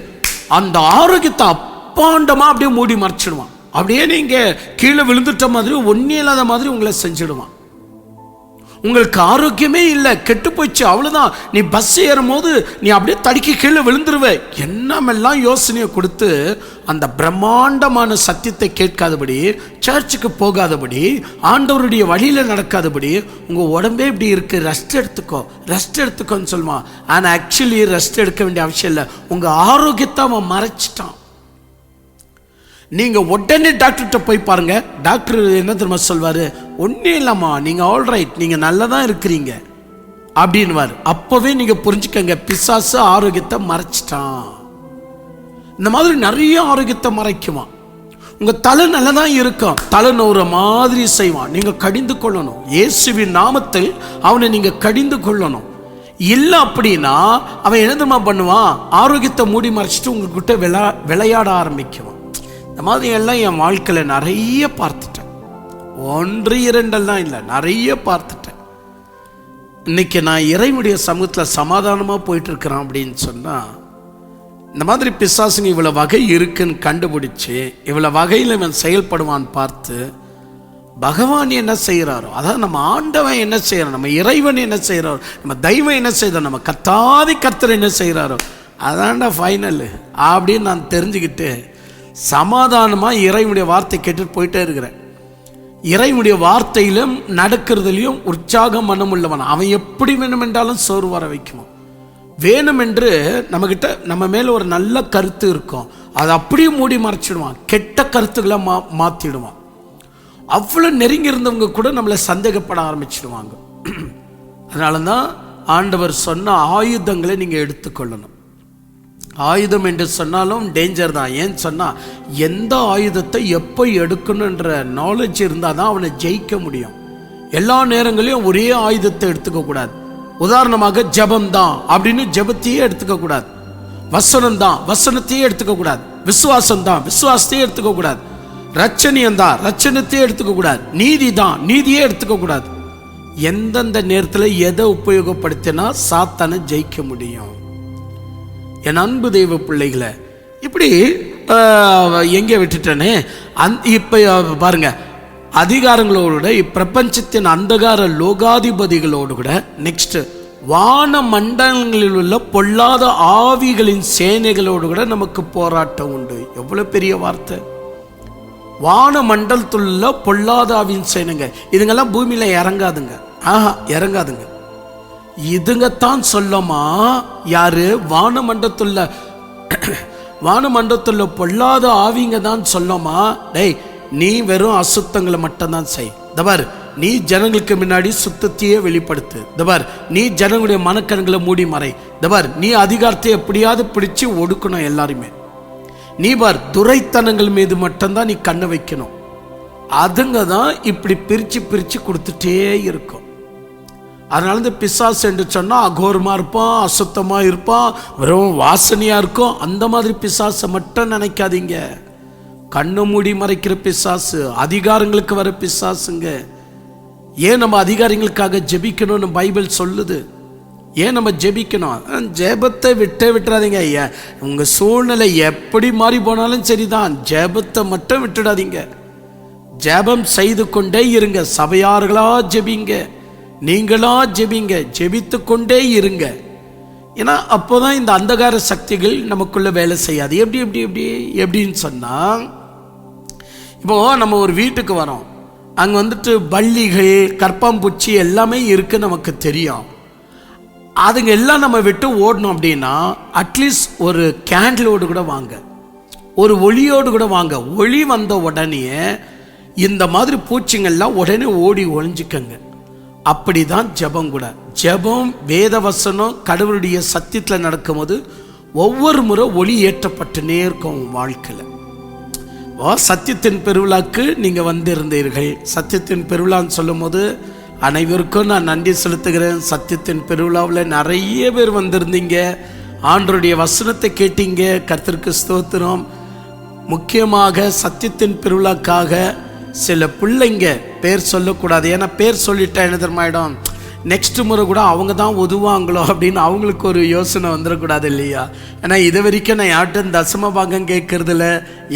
அந்த ஆரோக்கியத்தை அப்பாண்டமா அப்படியே மூடி மறைச்சிடுவான். அப்படியே நீங்க கீழே விழுந்துட்ட மாதிரி, ஒன்னே இல்லாத மாதிரி உங்களை செஞ்சிடுவான். உங்களுக்கு ஆரோக்கியமே இல்லை, கெட்டு போயிடுச்சு, அவ்வளவுதான். நீ பஸ் ஏறும் போது நீ அப்படியே தடுக்கி கீழே விழுந்துருவ. என்னமெல்லாம் யோசனையை கொடுத்து அந்த பிரம்மாண்டமான சத்தியத்தை கேட்காதபடி, சர்ச்சுக்கு போகாதபடி, ஆண்டவருடைய வழியில நடக்காதபடி, உங்க உடம்பே இப்படி இருக்கு, ரெஸ்ட் எடுத்துக்கோன்னு சொல்லுவான். ஆனா ஆக்சுவலி ரெஸ்ட் எடுக்க வேண்டிய அவசியம் இல்லை, உங்க ஆரோக்கியத்தை அவன் மறைச்சிட்டான். நீங்க உடனே டாக்டர்கிட்ட போய் பாருங்க, டாக்டர் என்ன தெரியுமா சொல்வாரு, ஒன்னே இல்லம்மா, நீங்க ஆல்ரைட், நீங்க நல்லதான் இருக்கிறீங்க அப்படின்வாரு. அப்பவே நீங்க புரிஞ்சுக்கங்க, பிசாசு ஆரோக்கியத்தை மறைச்சிட்டான். இந்த மாதிரி நிறைய ஆரோக்கியத்தை மறைக்குவான். உங்க தலை நல்லதான் இருக்கும், தலை நோற மாதிரி செய்வான். நீங்க கடிந்து கொள்ளணும், இயேசுவின் நாமத்தில் அவனை நீங்க கடிந்து கொள்ளணும். இல்லை அப்படின்னா அவன் என்ன தெரியுமா பண்ணுவான், ஆரோக்கியத்தை மூடி மறைச்சிட்டு உங்ககிட்ட விளையாட ஆரம்பிக்குவான். இந்த மாதிரி எல்லாம் என் வாழ்க்கையில் நிறைய பார்த்துட்டேன், 1 2 இல்லை, நிறைய பார்த்துட்டேன். இன்னைக்கு நான் இறைவனுடைய சமூகத்தில் சமாதானமாக போயிட்டு இருக்கிறேன் அப்படின்னு சொன்னால், இந்த மாதிரி பிசாசுங்க இவ்வளோ வகை இருக்குன்னு கண்டுபிடிச்சு இவ்வளோ வகையில் இவன் செயல்படுவான்னு பார்த்து பகவான் என்ன செய்கிறாரோ, அதாவது நம்ம ஆண்டவன் என்ன செய்கிறார், நம்ம இறைவன் என்ன செய்கிறாரோ, நம்ம தெய்வம் என்ன செய்கிறார், நம்ம கர்த்தர் என்ன செய்கிறாரோ, அதான்டா ஃபைனல் அப்படின்னு நான் தெரிஞ்சுக்கிட்டு சமாதானமாக இறைவனுடைய வார்த்தை கேட்டுட்டு போயிட்டே இருக்கிறேன். இறைவனுடைய வார்த்தையிலும் நடக்கிறதுலையும் உற்சாகம் மனமுள்ளவன். அவன் எப்படி வேணுமென்றாலும் சோறு வர வைக்குவான். வேணுமென்று நம்மகிட்ட நம்ம மேல ஒரு நல்ல கருத்து இருக்கும், அதை அப்படியே மூடி மறைச்சிடுவான், கெட்ட கருத்துக்களை மாற்றிடுவான். அவ்வளோ நெருங்கி இருந்தவங்க கூட நம்மளை சந்தேகப்பட ஆரம்பிச்சிடுவாங்க. அதனால தான் ஆண்டவர் சொன்ன ஆயுதங்களை நீங்கள் எடுத்துக்கொள்ளணும். ஆயுதம் என்று சொன்னாலும் டேஞ்சர் தான். ஏன்னு சொன்னால், எந்த ஆயுதத்தை எப்போ எடுக்கணுன்ற நாலேஜ் இருந்தால் தான் அவனை ஜெயிக்க முடியும். எல்லா நேரங்களையும் ஒரே ஆயுதத்தை எடுத்துக்கக்கூடாது. உதாரணமாக ஜபம் தான் அப்படின்னு ஜபத்தையே எடுத்துக்கக்கூடாது, வசனம் தான் வசனத்தையே எடுத்துக்கக்கூடாது, விசுவாசம் தான் விசுவாசத்தையே எடுத்துக்கக்கூடாது, ரட்சணியம் தான் ரட்சணத்தையே எடுத்துக்கக்கூடாது, நீதி தான் நீதியே எடுத்துக்கக்கூடாது. எந்தெந்த நேரத்தில் எதை உபயோகப்படுத்தினா சாத்தானை ஜெயிக்க முடியும்? என் அன்பு தெய்வ பிள்ளைகளை, இப்படி எங்கே விட்டுட்டேனே, இப்போ பாருங்க, அதிகாரங்களோட இப்பிரபஞ்சத்தின் அந்தகார லோகாதிபதிகளோடு கூட, நெக்ஸ்ட் வான மண்டலங்களில் உள்ள பொல்லாத ஆவிகளின் சேனைகளோடு கூட நமக்கு போராட்டம் உண்டு. எவ்வளவு பெரிய வார்த்தை! வான மண்டலத்துள்ள பொல்லாத ஆவியின் சேனைங்க, இதுங்கெல்லாம் பூமியில இறங்காதுங்க, இறங்காதுங்க. இதுங்கத்தான் சொல்லமா, யாரு? வானமண்டலத்துள்ள பொல்லாத ஆவிங்க தான் சொல்லமா, டேய் நீ வெறும் அசுத்தங்களை மட்டும்தான் செய். தபார், நீ ஜனங்களுக்கு முன்னாடி சுத்தத்தையே வெளிப்படுத்து. தபார், நீ ஜனங்களுடைய மனக்கண்களை மூடி மறை. தபார், நீ அதிகாரத்தை எப்படியாவது பிடிச்சு ஒடுக்கணும் எல்லாருமே. நீ பார், துரைத்தனங்கள் மீது மட்டும்தான் நீ கண்ணை வைக்கணும். அதுங்க தான் இப்படி பிரிச்சு கொடுத்துட்டே இருக்கும். அதனால இந்த பிசாசு என்று சொன்னால் அகோரமாக இருப்பான், அசுத்தமாக இருப்பான், வெறும் வாசனையாக இருக்கும். அந்த மாதிரி பிசாசை மட்டும் நினைக்காதீங்க. கண்ணு மூடி மறைக்கிற பிசாசு, அதிகாரங்களுக்கு வர பிசாசுங்க. ஏன் நம்ம அதிகாரிகளுக்காக ஜெபிக்கணும்னு பைபிள் சொல்லுது. ஏன் நம்ம ஜெபிக்கணும்? ஜெபத்தை விட்டுறாதீங்க. உங்கள் சூழ்நிலை எப்படி மாறி போனாலும் சரிதான், ஜெபத்தை மட்டும் விட்டுடாதீங்க. ஜெபம் செய்து கொண்டே இருங்க. சபையார்களா ஜெபிங்க, நீங்களா ஜெபிங்க, ஜெபித்து கொண்டே இருங்க. ஏன்னா அப்போ தான் இந்த அந்தகார சக்திகள் நமக்குள்ளே வேலை செய்யாது. எப்படின்னு சொன்னால், இப்போது நம்ம ஒரு வீட்டுக்கு வரோம், அங்கே வந்துட்டு பல்லிகள் கற்பாம்பூச்சி எல்லாமே இருக்குது நமக்கு தெரியும். அதுங்க எல்லாம் நம்ம விட்டு ஓடணும் அப்படின்னா அட்லீஸ்ட் ஒரு கேண்டிலோடு கூட வாங்க, ஒரு ஒளியோடு கூட வாங்க. ஒளி வந்த உடனே இந்த மாதிரி பூச்சிங்கள்லாம் உடனே ஓடி ஒளிஞ்சிக்கங்க. அப்படிதான் ஜெபம் கூட. ஜெபம் வேத வசனம் கடவுளுடைய சத்தியத்தில் நடக்கும்போது ஒவ்வொரு முறை ஒளி ஏற்றப்பட்டுனே இருக்கும் வாழ்க்கையில். சத்தியத்தின் பெருவிழாக்கு நீங்கள் வந்திருந்தீர்கள். சத்தியத்தின் பெருவிழான்னு சொல்லும் போது அனைவருக்கும் நான் நன்றி செலுத்துகிறேன். சத்தியத்தின் பெருவிழாவில் நிறைய பேர் வந்திருந்தீங்க, ஆண்டவருடைய வசனத்தை கேட்டீங்க. கர்த்தருக்கு ஸ்தோத்திரம். முக்கியமாக சத்தியத்தின் பெருவிழாக்காக சில பிள்ளைங்க பேர் சொல்லக்கூடாது, ஏன்னா பேர் சொல்லிட்டா என்ன தெரியுமாயிடும், நெக்ஸ்ட் முறை கூட அவங்க தான் உதவுவாங்களோ அப்படின்னு அவங்களுக்கு ஒரு யோசனை வந்துடக்கூடாது இல்லையா. ஏன்னா இது வரைக்கும் நான் யார்கிட்டும் தசம பாகம் கேட்கறதில்ல,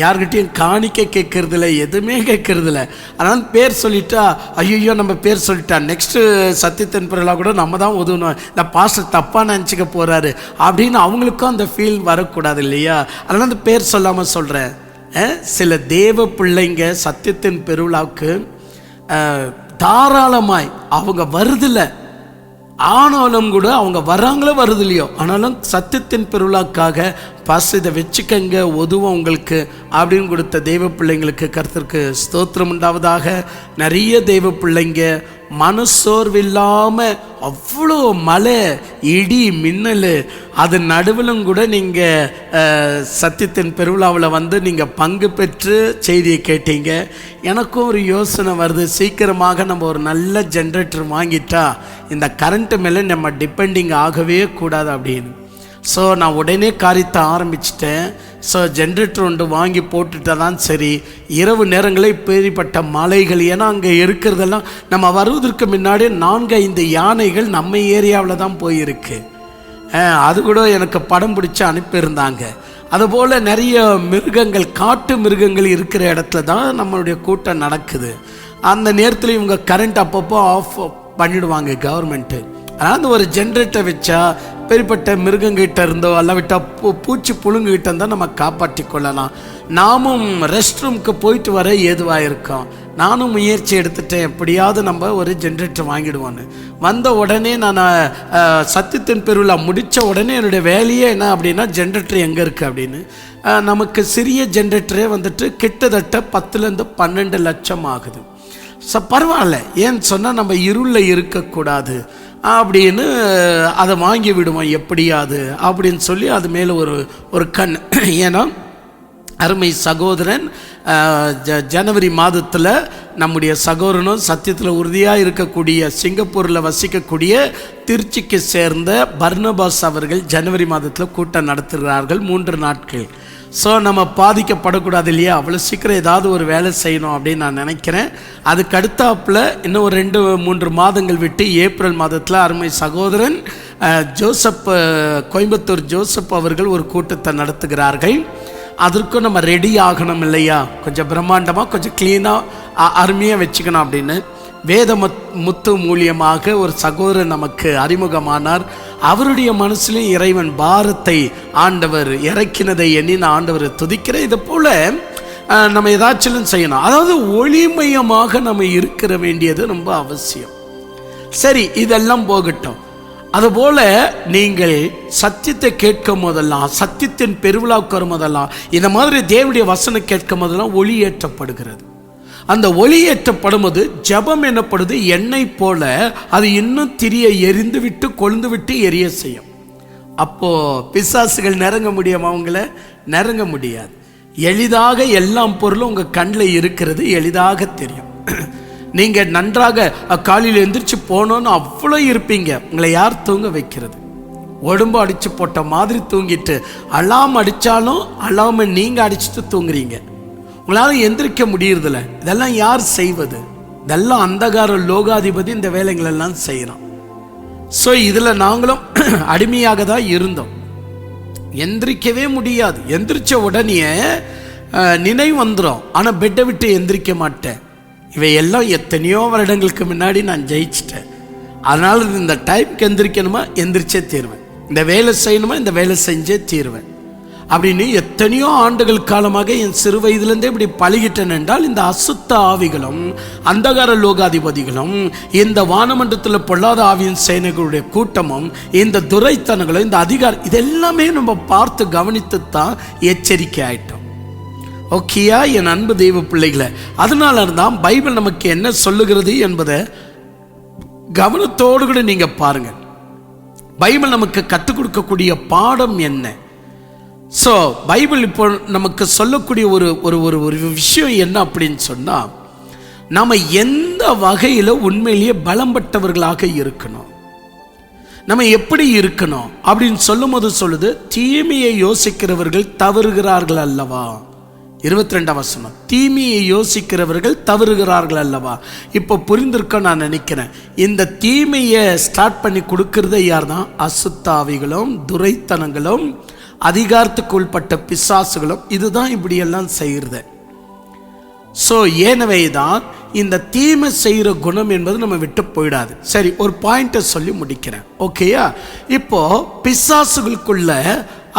யார்கிட்டையும் காணிக்க கேட்கறதில்ல, எதுவுமே கேட்கறதில்ல. அதனால் பேர் சொல்லிட்டா ஐயோ நம்ம பேர் சொல்லிட்டா நெக்ஸ்ட்டு சத்தியத்தின் பிறகு கூட நம்ம தான் உதவணும், இந்த பாஸ்டர் தப்பாக நினச்சிக்க போகிறாரு அப்படின்னு அவங்களுக்கும் அந்த ஃபீல் வரக்கூடாது இல்லையா. அதனால் அந்த பேர் சொல்லாமல் சொல்கிறேன். சில தேவ பிள்ளைங்க சத்தியத்தின் பெருவிழாவுக்கு தாராளமாய் அவங்க வருதில்ல, ஆனாலும் கூட அவங்க வராங்களோ வருது இல்லையோ, ஆனாலும் சத்தியத்தின் பெருவிழாக்காக பஸ் இதை வச்சுக்கங்க உதவும் உங்களுக்கு அப்படின்னு கொடுத்த தெய்வ பிள்ளைங்களுக்கு கர்த்தருக்கு ஸ்தோத்திரம் உண்டாவதாக. நிறைய தெய்வ பிள்ளைங்க மனசோர்வில்லாமல் அவ்வளோ மழை இடி மின்னல் அது நடுவிலும் கூட நீங்கள் சத்தியத்தின் பெருவிழாவில் வந்து நீங்கள் பங்கு பெற்று செய்தியை கேட்டீங்க. எனக்கும் ஒரு யோசனை வருது, சீக்கிரமாக நம்ம ஒரு நல்ல ஜென்ரேட்டர் வாங்கிட்டா இந்த கரண்ட்டு மேலே நம்ம டிபெண்டிங் ஆகவே கூடாது அப்படின்னு. ஸோ நான் உடனே காரியத்தை ஆரம்பிச்சிட்டேன். ஸோ ஜென்ரேட்டர் ஒன்று வாங்கி போட்டுட்டா தான் சரி. இரவு நேரங்களில் இப்பேற்பட்ட மலைகள், ஏன்னா அங்கே இருக்கிறதெல்லாம் நம்ம வருவதற்கு முன்னாடி 4-5 யானைகள் நம்ம ஏரியாவில் தான் போயிருக்கு. அது கூட எனக்கு படம் பிடிச்சி அனுப்பியிருந்தாங்க. அதுபோல் நிறைய மிருகங்கள், காட்டு மிருகங்கள் இருக்கிற இடத்துல தான் நம்மளுடைய கூட்டம் நடக்குது. அந்த நேரத்தில் இவங்க கரண்ட் அப்பப்போ ஆஃப் பண்ணிடுவாங்க கவர்மெண்ட்டு. அதாவது ஒரு ஜென்ரேட்டர் வச்சா பெரியப்பட்ட மிருகங்கிட்ட இருந்தோ அல்ல விட்டா பூச்சி புழுங்கிட்ட இருந்தால் நம்ம காப்பாற்றி கொள்ளலாம். நாமும் ரெஸ்ட் ரூமுக்கு போயிட்டு வர ஏதுவாக இருக்கோம். நானும் முயற்சி எடுத்துட்டேன், எப்படியாவது நம்ம ஒரு ஜென்ரேட்டர் வாங்கிடுவோன்னு. வந்த உடனே நான் சத்தியத்தின் பெருவிழா முடித்த உடனே என்னுடைய வேலையே என்ன அப்படின்னா ஜென்ரேட்டர் எங்கே இருக்குது அப்படின்னு. நமக்கு சிறிய ஜென்ரேட்டரே வந்துட்டு கிட்டத்தட்ட 10-12 லட்சம் ஆகுது. பரவாயில்ல, ஏன்னு சொன்னால் நம்ம இருளில் இருக்கக்கூடாது அப்படின்னு அதை வாங்கி விடுவோம் எப்படியாது அப்படின்னு சொல்லி அது மேலே ஒரு கண். ஏன்னா அருமை சகோதரன் ஜனவரி மாதத்தில் நம்முடைய சகோதரனும் சத்தியத்தில் உறுதியாக இருக்கக்கூடிய சிங்கப்பூரில் வசிக்கக்கூடிய திருச்சிக்கு சேர்ந்த பர்னபாஸ் அவர்கள் ஜனவரி மாதத்தில் கூட்டம் நடத்துகிறார்கள் 3 நாட்கள். ஸோ நம்ம பாதிக்கப்படக்கூடாது இல்லையா, அவ்வளோ சீக்கிரம் ஏதாவது ஒரு வேலை செய்யணும் அப்படின்னு நான் நினைக்கிறேன். அதுக்கு அடுத்தாப்பில் இன்னும் ஒரு 2-3 மாதங்கள் விட்டு ஏப்ரல் மாதத்தில் அருமை சகோதரன் ஜோசப், கோயம்புத்தூர் ஜோசப் அவர்கள் ஒரு கூட்டத்தை நடத்துகிறார்கள். அதற்கும் நம்ம ரெடி ஆகணும் இல்லையா, கொஞ்சம் பிரம்மாண்டமாக கொஞ்சம் க்ளீனாக அருமையாக வச்சுக்கணும் அப்படின்னு. வேத முத்து மூலியமாக ஒரு சகோதரன் நமக்கு அறிமுகமானார். அவருடைய மனசுலையும் இறைவன் பாரத்தை ஆண்டவர் இறக்கினதை எண்ணி நான் ஆண்டவரை துதிக்கிறேன். இது போல் நம்ம ஏதாச்சும் செய்யணும். அதாவது ஒளிமயமாக நம்ம இருக்க வேண்டியது ரொம்ப அவசியம். சரி, இதெல்லாம் போகட்டும். அதுபோல நீங்கள் சத்தியத்தை கேட்கும் போதெல்லாம், சத்தியத்தின் பெருவிழாவுக்கு வரும் போதெல்லாம், இந்த மாதிரி தேவனுடைய வசனம் கேட்கும் போதெல்லாம் ஒளி ஏற்றப்படுகிறது. அந்த ஒளி ஏற்றப்படும் போது ஜபம் என்னப்படுது, எண்ணெய் போல அது இன்னும் திரிய எரிந்து விட்டு கொழுந்து விட்டு எரிய செய்யும். அப்போ பிசாசுகள் நெருங்க முடியுமா? அவங்கள நெருங்க முடியாது. எளிதாக எல்லாம் பொருளும் உங்கள் கண்ணில் இருக்கிறது எளிதாக தெரியும். நீங்கள் நன்றாக காலையில் எந்திரிச்சு போனோன்னு அவ்வளோ இருப்பீங்க. உங்களை யார் தூங்க வைக்கிறது? உடம்பு அடித்து போட்ட மாதிரி தூங்கிட்டு அலாம் அடித்தாலும் அலாமை நீங்கள் அடிச்சுட்டு தூங்குறீங்க. உங்களால் எந்திரிக்க முடியறதில்ல. இதெல்லாம் யார் செய்வது? இதெல்லாம் அந்தகார லோகாதிபதி இந்த வேலைகளெல்லாம் செய்கிறோம். ஸோ இதில் நாங்களும் அடிமையாக தான் இருந்தோம். எந்திரிக்கவே முடியாது. எந்திரிச்ச உடனே நினைவு வந்துடும், ஆனால் பெட்டை விட்டு எந்திரிக்க மாட்டேன். இவையெல்லாம் எத்தனையோ வருடங்களுக்கு முன்னாடி நான் ஜெயிச்சிட்டேன். அதனால் இந்த டைமுக்கு எந்திரிக்கணுமா, எந்திரிச்சே தீருவேன். இந்த வேலை செய்யணுமா, இந்த வேலை செஞ்சே தீருவேன் அப்படின்னு எத்தனையோ ஆண்டுகள் காலமாக என் சிறு வயதிலிருந்தே இப்படி பழகிட்டேன் என்றால், இந்த அசுத்த ஆவிகளும் அந்தகார லோகாதிபதிகளும் இந்த வானமண்டலத்தில் பொல்லாத ஆவியின் சேனைகளுடைய கூட்டமும் இந்த துரைத்தனங்களும் இந்த அதிகாரம் இதெல்லாமே நம்ம பார்த்து கவனித்து தான் எச்சரிக்கை ஆயிட்டோம். ஓகேயா என் அன்பு தெய்வ பிள்ளைகளை? அதனால தான் பைபிள் நமக்கு என்ன சொல்லுகிறது என்பதை கவனத்தோடு கூட நீங்க பாருங்க. பைபிள் நமக்கு கற்றுக் கொடுக்கக்கூடிய பாடம் என்ன? ஸோ பைபிள் இப்போ நமக்கு சொல்லக்கூடிய ஒரு ஒரு ஒரு ஒரு விஷயம் என்ன அப்படின்னு சொன்னால், நம்ம எந்த வகையில் உண்மையிலேயே பலம்பட்டவர்களாக இருக்கணும், நம்ம எப்படி இருக்கணும் அப்படின்னு சொல்லும் போது சொல்லுது, தீமையை யோசிக்கிறவர்கள் தவறுகிறார்கள் அல்லவா. 22ஆம் வசனம், தீமையை யோசிக்கிறவர்கள் தவறுகிறார்கள் அல்லவா. இப்போ புரிந்திருக்க நான் நினைக்கிறேன். இந்த தீமையை ஸ்டார்ட் பண்ணி கொடுக்கறதே யார் தான்? அசுத்தாவிகளும் துரைத்தனங்களும் அதிகாரத்துக்கு உள்பட்ட பிசாசுகளும் இதுதான் இப்படியெல்லாம் செய்கிறது. ஸோ எனவே தான் இந்த தீமை செய்கிற குணம் என்பது நம்ம விட்டு போயிடாது. சரி, ஒரு பாயிண்ட்டை சொல்லி முடிக்கிறேன். ஓகேயா? இப்போ பிசாசுகளுக்குள்ள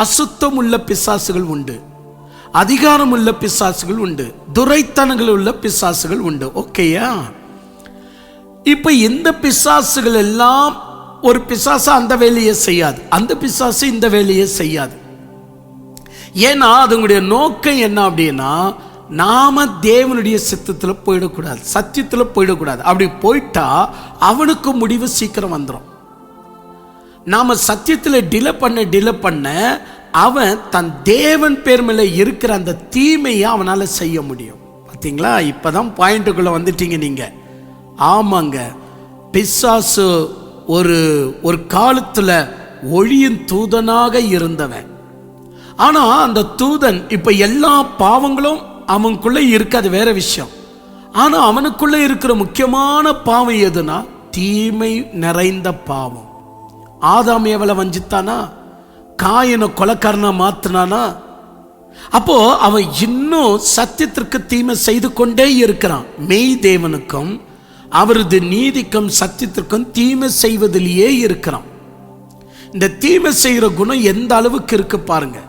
அசுத்தம் உள்ள பிசாசுகள் உண்டு, அதிகாரம் உள்ள பிசாசுகள் உண்டு, துரைத்தனங்கள் உள்ள பிசாசுகள் உண்டு. ஓகேயா? இப்போ இந்த பிசாசுகள் எல்லாம் ஒரு பிசாசு அந்த வேலையை செய்யாது, அந்த பிசாசு இந்த வேலையை செய்யாது. ஏன்னா அதனுடைய நோக்கம் என்ன அப்படின்னா, நாம தேவனுடைய சித்தத்தில் போயிடக்கூடாது, சத்தியத்தில் போயிடக்கூடாது. அப்படி போயிட்டா அவனுக்கு முடிவு சீக்கிரம் வந்துடும். நாம சத்தியத்தில் டிலே பண்ண அவன் தன் தேவன் பேர் மேல இருக்கிற அந்த தீமையை அவனால செய்ய முடியும். பார்த்தீங்களா? இப்பதான் பாயிண்ட்டுக்குள்ள வந்துட்டீங்க நீங்க. ஆமாங்க, பிசாசு ஒரு காலத்துல ஒளியின் தூதனாக இருந்தவன். ஆனா அந்த தூதன் இப்ப எல்லா பாவங்களும் அவனுக்குள்ள இருக்காது, வேற விஷயம். ஆனா அவனுக்குள்ள இருக்கிற முக்கியமான பாவம் எதுனா, தீமை நிறைந்த பாவம். ஆதாம் ஏவலை வஞ்சித்தானா? காயினை கொலைக்காரனா மாத்தினானா? அப்போ அவன் இன்னும் சத்தியத்திற்கு தீமை செய்து கொண்டே இருக்கிறான். மெய் தேவனுக்கும் அவரது நீதிக்கும் சத்தியத்திற்கும் தீமை செய்வதிலேயே இருக்கிறான். இந்த தீமை செய்கிற குணம் எந்த அளவுக்கு இருக்கு பாருங்க.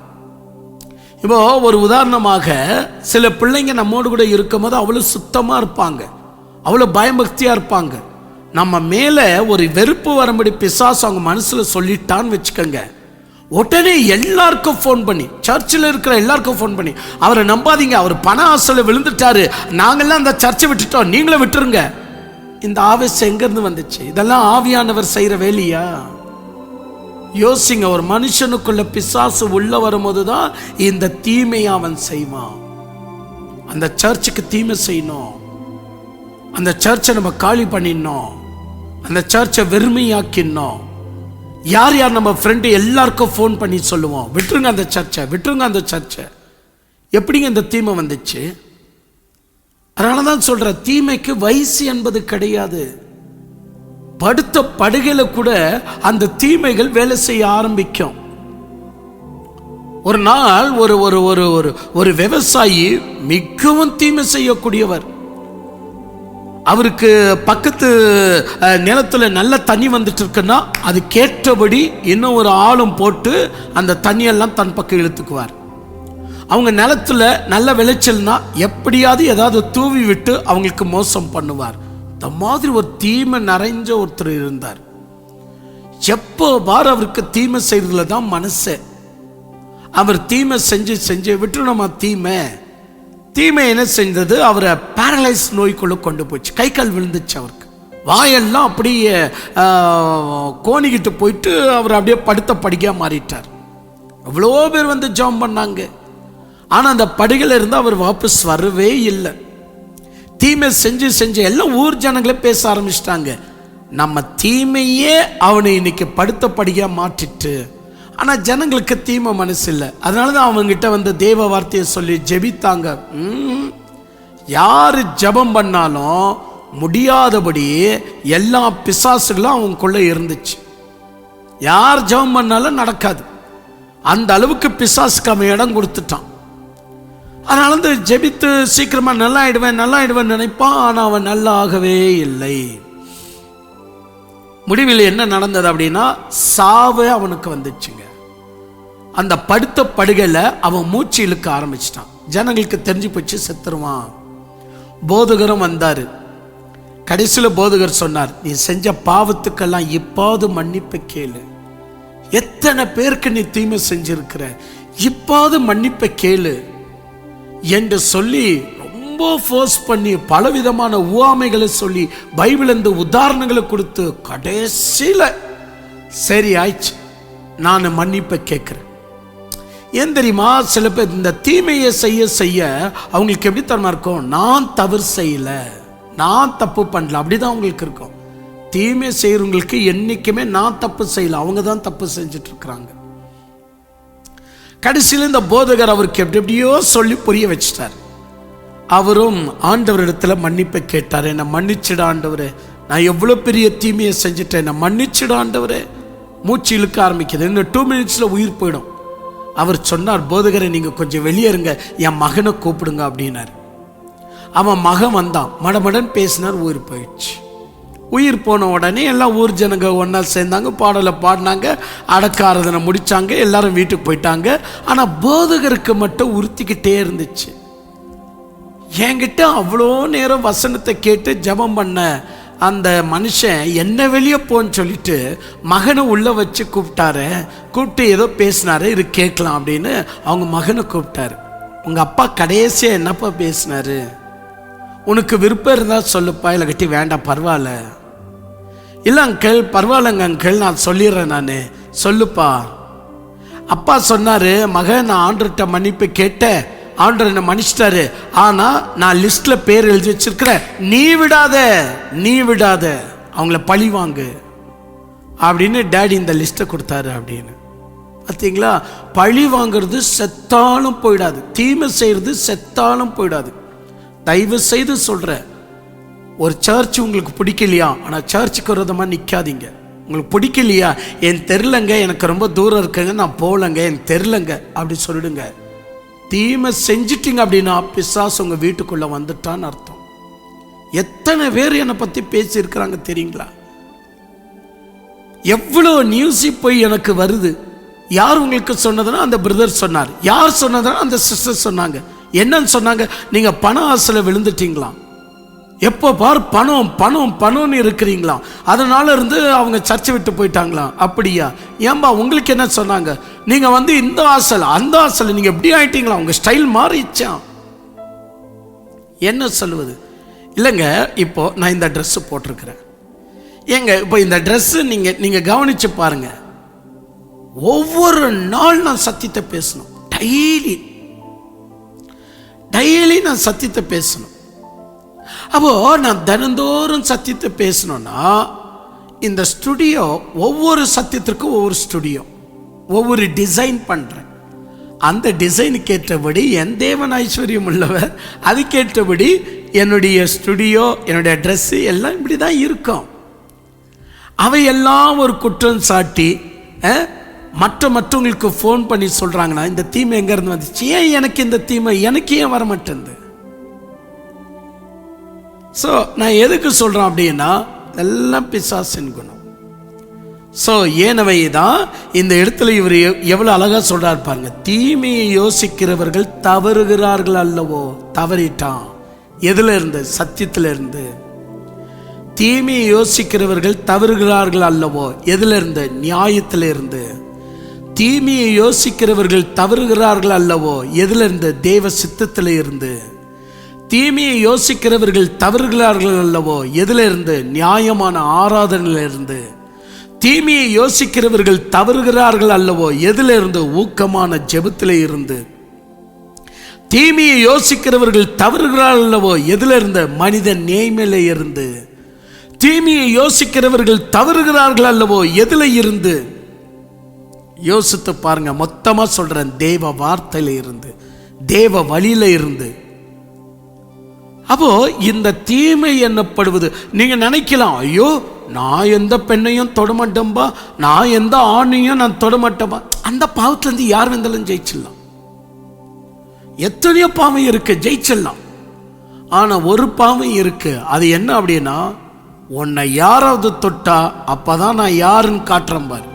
இப்போ ஒரு உதாரணமாக, சில பிள்ளைங்க நம்மோடு கூட இருக்கும் போது அவ்வளோ சுத்தமா இருப்பாங்க, அவ்வளோ பயபக்தியா இருப்பாங்க. நம்ம மேல ஒரு வெறுப்பு வரும்படி பிசாசு அவங்க மனசுல சொல்லிட்டான்னு வச்சுக்கோங்க, உடனே எல்லாருக்கும் ஃபோன் பண்ணி, சர்ச்சில் இருக்கிற எல்லாருக்கும் ஃபோன் பண்ணி, அவரை நம்பாதீங்க, அவர் பண ஆசையில் விழுந்துட்டாரு, நாங்கள்லாம் அந்த சர்ச்சை விட்டுட்டோம், நீங்களும் விட்டுருங்க. இந்த ஆவேசம் எங்கேருந்து வந்துச்சு? இதெல்லாம் ஆவியானவர் செய்கிற வேலையா? யோசிங்க. ஒரு மனுஷனுக்குள்ள பிசாசு உள்ள வரும்போது தான் இந்த தீமையை அவன் செய்வான். அந்த சர்ச்சுக்கு தீமை செய்யணும், அந்த சர்ச்சை நம்ம காலி பண்ணிடணும், அந்த சர்ச்சை வெறுமையாக்கிடணும். யார் யார் நம்ம ஃப்ரெண்டு எல்லாருக்கும் ஃபோன் பண்ணி சொல்லுவோம், விட்டுருங்க அந்த சர்ச்சை, விட்டுருங்க அந்த சர்ச்சை. எப்படிங்க இந்த தீமை வந்துச்சு? அதனால தான் சொல்ற, தீமைக்கு வயசு என்பது கிடையாது. படுத்த படுகையில கூட அந்த தீமைகள் வேலை செய்ய ஆரம்பிக்கும். ஒரு நாள் ஒரு ஒரு ஒரு ஒரு ஒரு விவசாயி மிகவும் தீமை செய்யக்கூடியவர். அவருக்கு பக்கத்து நிலத்துல நல்ல தண்ணி வந்துட்டு இருக்குன்னா அது கேட்டபடி இன்னும் ஒரு ஆளும் போட்டு அந்த தண்ணியெல்லாம் தன் பக்கம் இழுத்துக்குவார். அவங்க நிலத்துல நல்ல விளைச்சல்னா எப்படியாவது ஏதாவது தூவி விட்டு அவங்களுக்கு மோசம் பண்ணுவார். இந்த மாதிரி ஒரு தீமை நிறைஞ்ச ஒருத்தர் இருந்தார். எப்போ பார் அவருக்கு தீமை செய்யறதுல தான் மனசே. அவர் தீமை செஞ்சு செஞ்சு விட்டுணுமா தீமை என்ன செஞ்சது, அவரை பேரலைஸ் நோய்க்குள்ள கொண்டு போச்சு. கை கால் விழுந்துச்சு, அவருக்கு வாயெல்லாம் அப்படியே கோணிக்கிட்டு போயிட்டு அவர் அப்படியே படுத்த படுக்கையா மாறிட்டார். அவ்வளோ பேர் வந்து ஜெபம் பண்ணாங்க, ஆனா அந்த படுகையில இருந்து அவர் வாபஸ் வரவே இல்லை. தீமை செஞ்சு செஞ்சு எல்லாம் ஊர் ஜனங்களே பேச ஆரம்பிச்சிட்டாங்க, நம்ம தீமையே அவனை இன்னைக்கு படுத்த படியா மாற்றிட்டு. ஆனா ஜனங்களுக்கு தீமை மனசு இல்லை. அதனாலதான் அவங்கிட்ட வந்து தேவ வார்த்தையை சொல்லி ஜெபித்தாங்க. யாரு ஜெபம் பண்ணாலும் முடியாதபடி எல்லா பிசாசுகளும் அவங்களுக்குள்ள இருந்துச்சு. யார் ஜெபம் பண்ணாலும் நடக்காது. அந்த அளவுக்கு பிசாசுக்கு அவன் இடம் கொடுத்துட்டான். அதனால வந்து ஜெபித்து சீக்கிரமா நல்லா ஆயிடுவேன் நினைப்பான். ஆனா அவன் நல்லா ஆகவே இல்லை. முடிவில் என்ன நடந்தது அப்படின்னா, சாவு அவனுக்கு வந்துச்சுங்க. அந்த படுத்த படுகையில் அவன் மூச்சு இழுக்க ஆரம்பிச்சிட்டான். ஜனங்களுக்கு தெரிஞ்சு போச்சு செத்துருவான். போதகரும் வந்தாரு. கடைசியில் போதகர் சொன்னார், நீ செஞ்ச பாவத்துக்கெல்லாம் இப்பாவது மன்னிப்பு கேளு. எத்தனை பேருக்கு நீ தீமை செஞ்சிருக்கிற, இப்பாவது மன்னிப்பை கேளு என்று சொல்லி ரொம்ப ஃபோர்ஸ் பண்ணி பலவிதமான உவமைகளை சொல்லி பைபிள் இந்த உதாரணங்களை கொடுத்து கடைசியில் சரி ஆயிடுச்சு, நான் மன்னிப்பை கேட்குறேன். ஏன் தெரியுமா, சில பேர் இந்த தீமையை செய்ய செய்ய அவங்களுக்கு எப்படி தரமா இருக்கும், நான் தவறு செய்யல, நான் தப்பு பண்ணல, அப்படிதான் அவங்களுக்கு இருக்கும். தீமை செய்யறவங்களுக்கு என்னைக்குமே நான் தப்பு செய்யல, அவங்க தான் தப்பு செஞ்சுட்டு இருக்கிறாங்க. கடைசியில் இந்த போதகர் அவருக்கு எப்படி எப்படியோ சொல்லி புரிய வச்சிட்டார். அவரும் ஆண்டவரிடத்துல மன்னிப்பை கேட்டார். என்னை மன்னிச்சிட ஆண்டவரே, நான் எவ்வளோ பெரிய தீமையை செஞ்சுட்டேன், என்னை மன்னிச்சிட ஆண்டவரே. மூச்சு இழுக்க ஆரம்பிக்குது, இன்னும் 2 minutes உயிர் போயிடும். அவர் சொன்னார், போதகரை நீங்கள் கொஞ்சம் வெளியே இருங்க, என் மகனை கூப்பிடுங்க அப்படின்னார். அவன் மகன் வந்தான், மடமடன் பேசினார், உயிர் போயிடுச்சு. உயிர் போன உடனே எல்லாம் ஊர் ஜனங்க ஒன்றா சேர்ந்தாங்க, பாடலை பாடினாங்க, அடக்க ஆராதனை முடித்தாங்க, எல்லாரும் வீட்டுக்கு போயிட்டாங்க. ஆனால் போதகருக்கு மட்டும் உறுத்திக்கிட்டே இருந்துச்சு. என்கிட்ட அவ்வளோ நேரம் வசனத்தை கேட்டு ஜெபம் பண்ண அந்த மனுஷன் என்ன வெளியே போன்னு சொல்லிட்டு மகனை உள்ள வச்சு கூப்பிட்டாரு. கூப்பிட்டு ஏதோ பேசினாரு, இது கேட்கலாம் அப்படின்னு அவங்க மகனை கூப்பிட்டாரு. உங்கள் அப்பா கடைசியாக என்னப்பா பேசினாரு, உனக்கு விருப்பம் இருந்தால் சொல்லுப்பா, இல்லை கட்டி வேண்டாம் பரவாயில்ல. இல்லை அங்கிள் பரவாயில்லங்க அங்கிள், நான் சொல்லிடுறேன், நான் சொல்லுப்பா. அப்பா சொன்னார், மகன் நான் ஆண்டர்கிட்ட மன்னிப்பு கேட்டேன், ஆண்டவர் என்னை மன்னிச்சிட்டாரு, ஆனால் நான் லிஸ்ட்டில் பேர் எழுதி வச்சிருக்கிறேன், நீ விடாத அவங்கள பழி வாங்கு அப்படின்னு டேடி இந்த லிஸ்ட்டை கொடுத்தாரு அப்படின்னு. பார்த்தீங்களா, பழி வாங்கிறது செத்தாலும் போயிடாது, தீமை செய்கிறது செத்தாலும் போயிடாது. தயவு செய்து சொல்கிறேன், ஒரு சர்ச் உங்களுக்கு பிடிக்கலையா, ஆனால் சர்ச்சுக்கு விரோதமாக நிற்காதீங்க. உங்களுக்கு பிடிக்கலையா, என் தெரிலங்க, எனக்கு ரொம்ப தூரம் இருக்குங்க, நான் போகலங்க, என் தெரிலங்க அப்படி சொல்லிடுங்க. தீமை செஞ்சிட்டிங்க அப்படின்னா பிசாசு உங்கள் வீட்டுக்குள்ளே வந்துட்டான்னு அர்த்தம். எத்தனை பேர் என்னை பற்றி பேசியிருக்கிறாங்க தெரியுங்களா? எவ்வளோ நியூஸ் போய் எனக்கு வருது. யார் உங்களுக்கு சொன்னதுன்னா அந்த பிரதர் சொன்னார், யார் சொன்னதுன்னா அந்த சிஸ்டர் சொன்னாங்க. என்னன்னு சொன்னாங்க, நீங்கள் பண ஆசையில் விழுந்துட்டீங்களாம், எப்போ பார் பணம் பணம் பணம்னு இருக்கிறீங்களாம், அதனால இருந்து அவங்க சர்ச்சை விட்டு போயிட்டாங்களாம். அப்படியா, ஏன்பா உங்களுக்கு என்ன சொன்னாங்க, நீங்கள் இந்த ஆசல் அந்த ஆசல் நீங்கள் எப்படி ஆயிட்டீங்களா, உங்கள் ஸ்டைல் மாறிச்சா. என்ன சொல்லுவது, இல்லைங்க இப்போ நான் இந்த ட்ரெஸ்ஸு போட்டிருக்கிறேன் ஏங்க, இப்போ இந்த ட்ரெஸ்ஸு நீங்கள் கவனித்து பாருங்க, ஒவ்வொரு நாள் நான் சத்தியத்தை பேசணும், டெய்லி நான் சத்தியத்தை பேசணும். அப்போ நான் தினந்தோறும் சத்தியத்தை பேசணும்னா இந்த ஸ்டுடியோ ஒவ்வொரு சத்தியத்திற்கும் ஒவ்வொரு ஸ்டுடியோ ஒவ்வொரு டிசைன் பண்ணுறேன். அந்த டிசைனுக்கு ஏற்றபடி என் தேவன் ஐஸ்வர்யம் உள்ளவர், அதுக்கேற்றபடி என்னுடைய ஸ்டுடியோ என்னுடைய ட்ரெஸ்ஸு எல்லாம் இப்படி தான் இருக்கும். அவையெல்லாம் ஒரு குற்றம் சாட்டி மற்றவங்களுக்கு ஃபோன் பண்ணி சொல்கிறாங்கன்னா இந்த தீமை எங்கேருந்து வந்துச்சு, ஏன் எனக்கு இந்த தீமை எனக்கு ஏன் வர மாட்டேங்குது. ஸோ நான் எதுக்கு சொல்கிறேன் அப்படின்னா, எல்லாம் பிசாசின் குணம். ஸோ ஏனவை தான் இந்த இடத்துல இவர் எவ்வளோ அழகாக சொல்கிறார் பாருங்க, தீமையை யோசிக்கிறவர்கள் தவறுகிறார்கள் அல்லவோ. தவறிட்டான் எதுல இருந்து, சத்தியத்தில் இருந்து. தீமையை யோசிக்கிறவர்கள் தவறுகிறார்கள் அல்லவோ, எதுல இருந்து, நியாயத்தில் இருந்து. தீமையை யோசிக்கிறவர்கள் தவறுகிறார்கள் அல்லவோ, எதுல இருந்து, தேவ சித்தத்தில் இருந்து. தீமையை யோசிக்கிறவர்கள் தவறுகிறார்கள் அல்லவோ, எதுல இருந்து, நியாயமான ஆராதனையில இருந்து. தீமையை யோசிக்கிறவர்கள் தவறுகிறார்கள் அல்லவோ, எதுல இருந்து, ஊக்கமான ஜெபத்திலே இருந்து. தீமையை யோசிக்கிறவர்கள் தவறுகிறார்கள் அல்லவோ, எதுல இருந்து, மனித நேயமிலே இருந்து. தீமையை யோசிக்கிறவர்கள் தவறுகிறார்கள் அல்லவோ, எதுல இருந்து. யோசித்து பாருங்க, மொத்தமா சொல்றேன், தேவ வார்த்தையில இருந்து, தேவ வழியில இருந்து. அப்போ இந்த தீமை என்னப்படுவது, நீங்க நினைக்கலாம், ஐயோ நான் எந்த பெண்ணையும் தொடமாட்டேன்பா, நான் எந்த ஆணையும் நான் தொடமாட்டேன்பா. அந்த பாவத்திலிருந்து யார் வந்தாலும் ஜெயிச்சிடலாம். எத்தனையோ பாவம் இருக்கு, ஜெயிச்சிடலாம். ஆனா ஒரு பாவம் இருக்கு, அது என்ன அப்படின்னா, உன்னை யாராவது தொட்டா அப்பதான் நான் யாருன்னு காட்டுறேன் பாரு.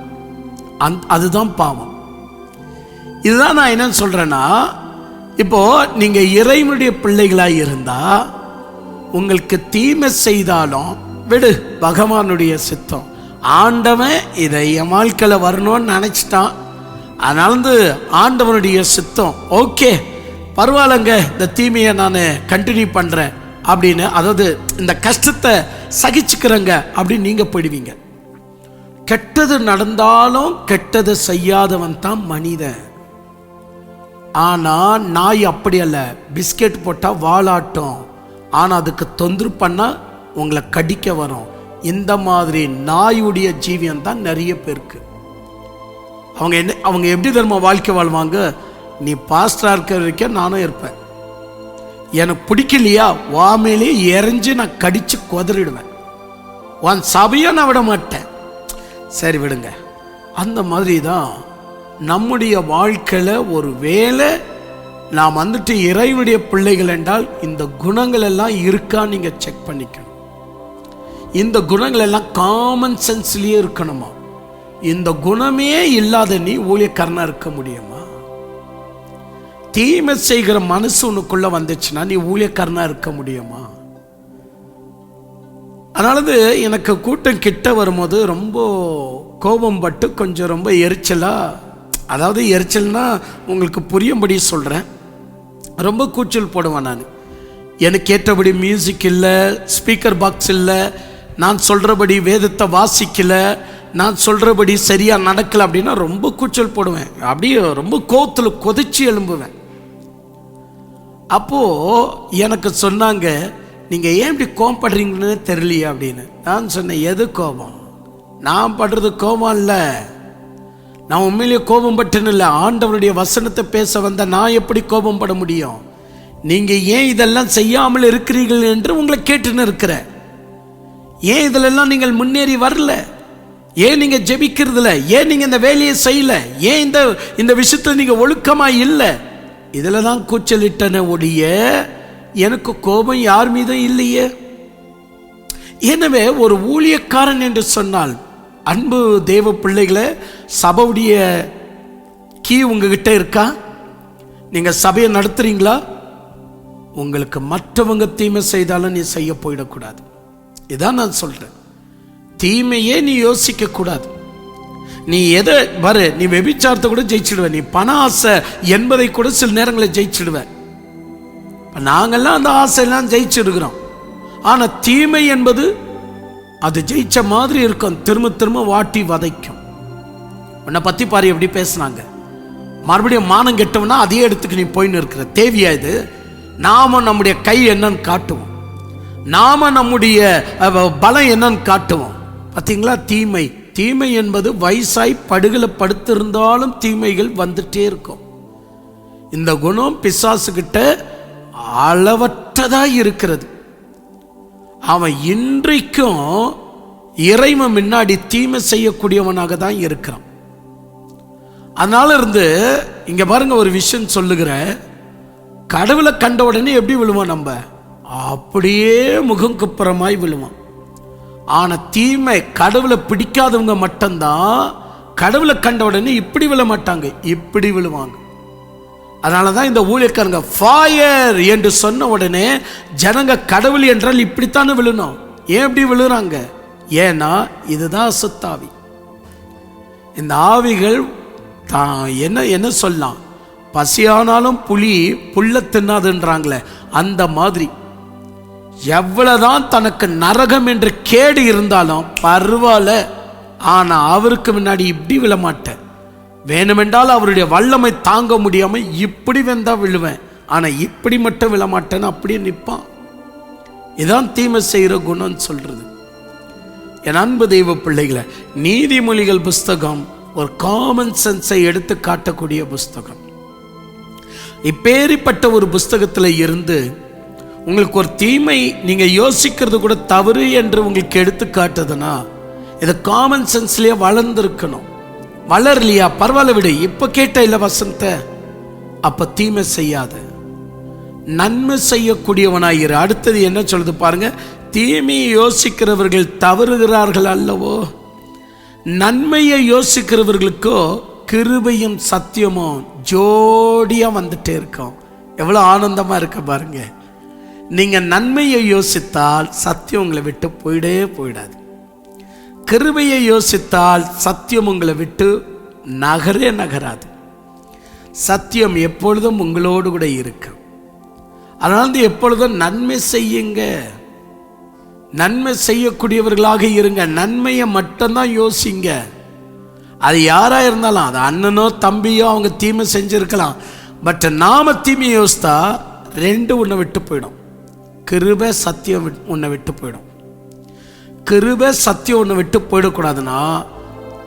அதுதான் பாவம். இதுதான் நான் என்ன சொல்றேன்னா, இப்போ நீங்க இறைவனுடைய பிள்ளைகளாய் இருந்தா உங்களுக்கு தீமை செய்தாலும் விடு, பகவானுடைய சித்தம். ஆண்டவன் இதை என் வாழ்க்கையில் வரணும்னு நினைச்சிட்டான், அதனால ஆண்டவனுடைய சித்தம், ஓகே பரவாயில்லைங்க, இந்த தீமையை நான் கண்டினியூ பண்றேன் அப்படின்னு, அதாவது இந்த கஷ்டத்தை சகிச்சுக்கிறேங்க அப்படின்னு நீங்க போயிடுவீங்க. கெட்டது நடந்தாலும் கெட்டது செய்யாதவன் தான் மனிதன். ஆனா நாய் அப்படி அல்ல, பிஸ்கெட் போட்டா வாலாட்டும், ஆனா அதுக்கு தொந்தரவு பண்ணா உங்களை கடிக்க வரும். இந்த மாதிரி நாயுடைய ஜீவியம் தான் நிறைய பேருக்கு. அவங்க எப்படி தெரியுமா வாழ்க்கை வாழ்வாங்க, நீ பாஸ்டரா இருக்கிற வரைக்கும் நானும் இருப்பேன், எனக்கு பிடிக்கலையா வாமையிலே எரிஞ்சு நான் கடிச்சு கொதறிடுவேன், உன் சபையை நான் விட மாட்டேன். சரி விடுங்க. அந்த மாதிரி தான் நம்முடைய வாழ்க்கையில் ஒரு வேளை நாம் இறைவனுடைய பிள்ளைகள் என்றால் இந்த குணங்கள் எல்லாம் இருக்கா நீங்க செக் பண்ணிக்கணும். இந்த குணங்கள் எல்லாம் காமன் சென்ஸ்லயே இருக்கணுமா? இந்த குணமே இல்லாத நீ ஊழியக்காரனா இருக்க முடியுமா? தீமை செய்கிற மனசு உனக்குள்ள வந்துச்சுன்னா நீ ஊழியக்காரனா இருக்க முடியுமா? அதனால எனக்கு கூட்டம் கிட்ட வரும்போது ரொம்ப கோபம் பட்டு கொஞ்சம் ரொம்ப எரிச்சலா, அதாவது எரிச்சல்னா உங்களுக்கு புரியும்படி சொல்றேன், ரொம்ப கூச்சல் போடுவேன் நான். எனக்கு ஏற்றபடி மியூசிக் இல்லை, ஸ்பீக்கர் பாக்ஸ் இல்லை, நான் சொல்றபடி வேதத்தை வாசிக்கல, நான் சொல்றபடி சரியா நடக்கல அப்படின்னா ரொம்ப கூச்சல் போடுவேன், அப்படியே ரொம்ப கோத்துல கொதிச்சு எழும்புவேன். அப்போ எனக்கு சொன்னாங்க, நீங்க ஏன் இப்படி கோபப்படுறீங்கன்னு தெரியலையா அப்படின்னு. நான் சொன்னேன், எது கோபம்? நான் படுறது கோபம் இல்லை, நான் உண்மையிலேயே கோபம் பட்டுன்னு இல்லை, ஆண்டவருடைய வசனத்தை பேச வந்த நான் எப்படி கோபம் பட முடியும்? நீங்க ஏன் இதெல்லாம் செய்யாமல் இருக்கிறீர்கள் என்று உங்களை கேட்டுன்னு இருக்கிற. ஏன் இதெல்லாம் நீங்கள் முன்னேறி வரல? ஏன் நீங்க ஜெபிக்கிறதுல? ஏன் நீங்க இந்த வேலையை செய்யல? ஏன் இந்த விஷயத்துல நீங்க ஒழுக்கமா இல்லை? இதுல தான் கூச்சலிட்டன ஒழிய எனக்கு கோபம் யார் மீதும் இல்லையே. எனவே ஒரு ஊழியக்காரன் என்று சொன்னால், அன்பு தேவ பிள்ளைகளை, சபையுடைய கீ உங்ககிட்ட இருக்கா? நீங்க சபையை நடத்துறீங்களா? உங்களுக்கு மற்றவங்க தீமை செய்தாலும் நீ செய்ய போயிடக்கூடாது. இதான் நான் சொல்றேன். தீமையே நீ யோசிக்க கூடாது. நீ எதை வரு, நீ வெபிச்சாரத்தை கூட ஜெயிச்சிடுவ, நீ பண ஆசை என்பதை கூட சில நேரங்களில் ஜெயிச்சிடுவ. நாங்கெல்லாம் அந்த ஆசையெல்லாம் ஜெயிச்சிருக்கிறோம். ஆனா தீமை என்பது அது ஜெயிச்ச மாதிரி இருக்கும், திரும்ப திரும்ப வாட்டி வதைக்கும். உன்னை பத்தி பாரு எப்படி பேசுனாங்க, மறுபடியும் மானம் கெட்டவனா அதே இடத்துக்கு நீ போயின்னு இருக்கிற தேவையா இது? நாம நம்முடைய கை என்னன்னு காட்டுவோம், நாம நம்முடைய பலம் என்னன்னு காட்டுவோம். பார்த்தீங்களா? தீமை என்பது வயசாய் படுகளை படுத்திருந்தாலும் தீமைகள் வந்துட்டே இருக்கும். இந்த குணம் பிசாசுகிட்ட அளவற்றதா இருக்கிறது. அவன் இன்றைக்கும் இறைவன் முன்னாடி தீமை செய்யக்கூடியவனாக தான் இருக்கிறான். அதனால இருந்து இங்க பாருங்க, ஒரு விஷயம் சொல்லுகிற, கடவுளை கண்ட உடனே எப்படி விழுவான்? நம்ம அப்படியே முகம் குப்புறமாய் விழுவான். ஆனா தீமை கடவுளை பிடிக்காதவங்க மட்டும்தான் கடவுளை கண்ட உடனே இப்படி விழ மாட்டாங்க, இப்படி விழுவாங்க. அதனாலதான் இந்த ஊழியக்காரங்க ஃபயர் என்று சொன்ன உடனே ஜனங்க கடவுள் என்றால் இப்படித்தானே விழணும். ஏன் இப்படி விழுறாங்க? ஏன்னா இதுதான் அசுத்தாவி. இந்த ஆவிகள் தான் என்ன சொல்லலாம், பசியானாலும் புல்ல தின்னாதுன்றாங்களே, அந்த மாதிரி எவ்வளவுதான் தனக்கு நரகம் என்று கேடு இருந்தாலும் பரவாயில்ல, ஆனா அவருக்கு முன்னாடி இப்படி விழ மாட்டேன். வேணுமென்றால் அவருடைய வல்லமை தாங்க முடியாம இப்படி வந்தா விழுவேன், ஆனா இப்படி மட்டும் விழமாட்டேன்னு அப்படியே நிற்பான். இதான் தீமை செய்கிற குணம் சொல்றது. என் அன்பு தெய்வ பிள்ளைகளை, நீதிமொழிகள் புஸ்தகம் ஒரு காமன் சென்ஸை எடுத்து காட்டக்கூடிய புஸ்தகம். இப்பேரிப்பட்ட ஒரு புஸ்தகத்தில் இருந்து உங்களுக்கு ஒரு தீமை நீங்க யோசிக்கிறது கூட தவறு என்று உங்களுக்கு எடுத்து காட்டுதுன்னா, இது காமன் சென்ஸ்லயே வளர்ந்துருக்கணும். வளரலையா? பரவாயில்ல விடு, இப்ப கேட்ட இல்ல வசந்த, அப்ப தீமை செய்யாத, நன்மை செய்யக்கூடியவனாயிரு. அடுத்தது என்ன சொல்லுது பாருங்க, தீமையை யோசிக்கிறவர்கள் தவறுகிறார்கள் அல்லவோ, நன்மையை யோசிக்கிறவர்களுக்கோ கிருபையும் சத்தியமும் ஜோடியா வந்துட்டே இருக்கும். எவ்வளவு ஆனந்தமா இருக்க பாருங்க. நீங்க நன்மையை யோசித்தால் சத்தியம் உங்களை விட்டு போயிடாது. கிருபையை யோசித்தால் சத்தியம் உங்களை விட்டு நகராது. சத்தியம் எப்பொழுதும் உங்களோடு கூட இருக்கும். அதனால எப்பொழுதும் நன்மை செய்யுங்க, நன்மை செய்யக்கூடியவர்களாக இருங்க. நன்மையை மட்டும்தான் யோசிங்க. அது யாரா இருந்தாலும், அது அண்ணனோ தம்பியோ அவங்க தீமை செஞ்சிருக்கலாம். பட் நாம தீமை யோசித்தா ரெண்டு உன்னை விட்டு போயிடும். கிருபை சத்தியம் உன்னை விட்டு போயிடும். கிருபை சத்தியம் உன்னை விட்டு போயிடக்கூடாதுன்னா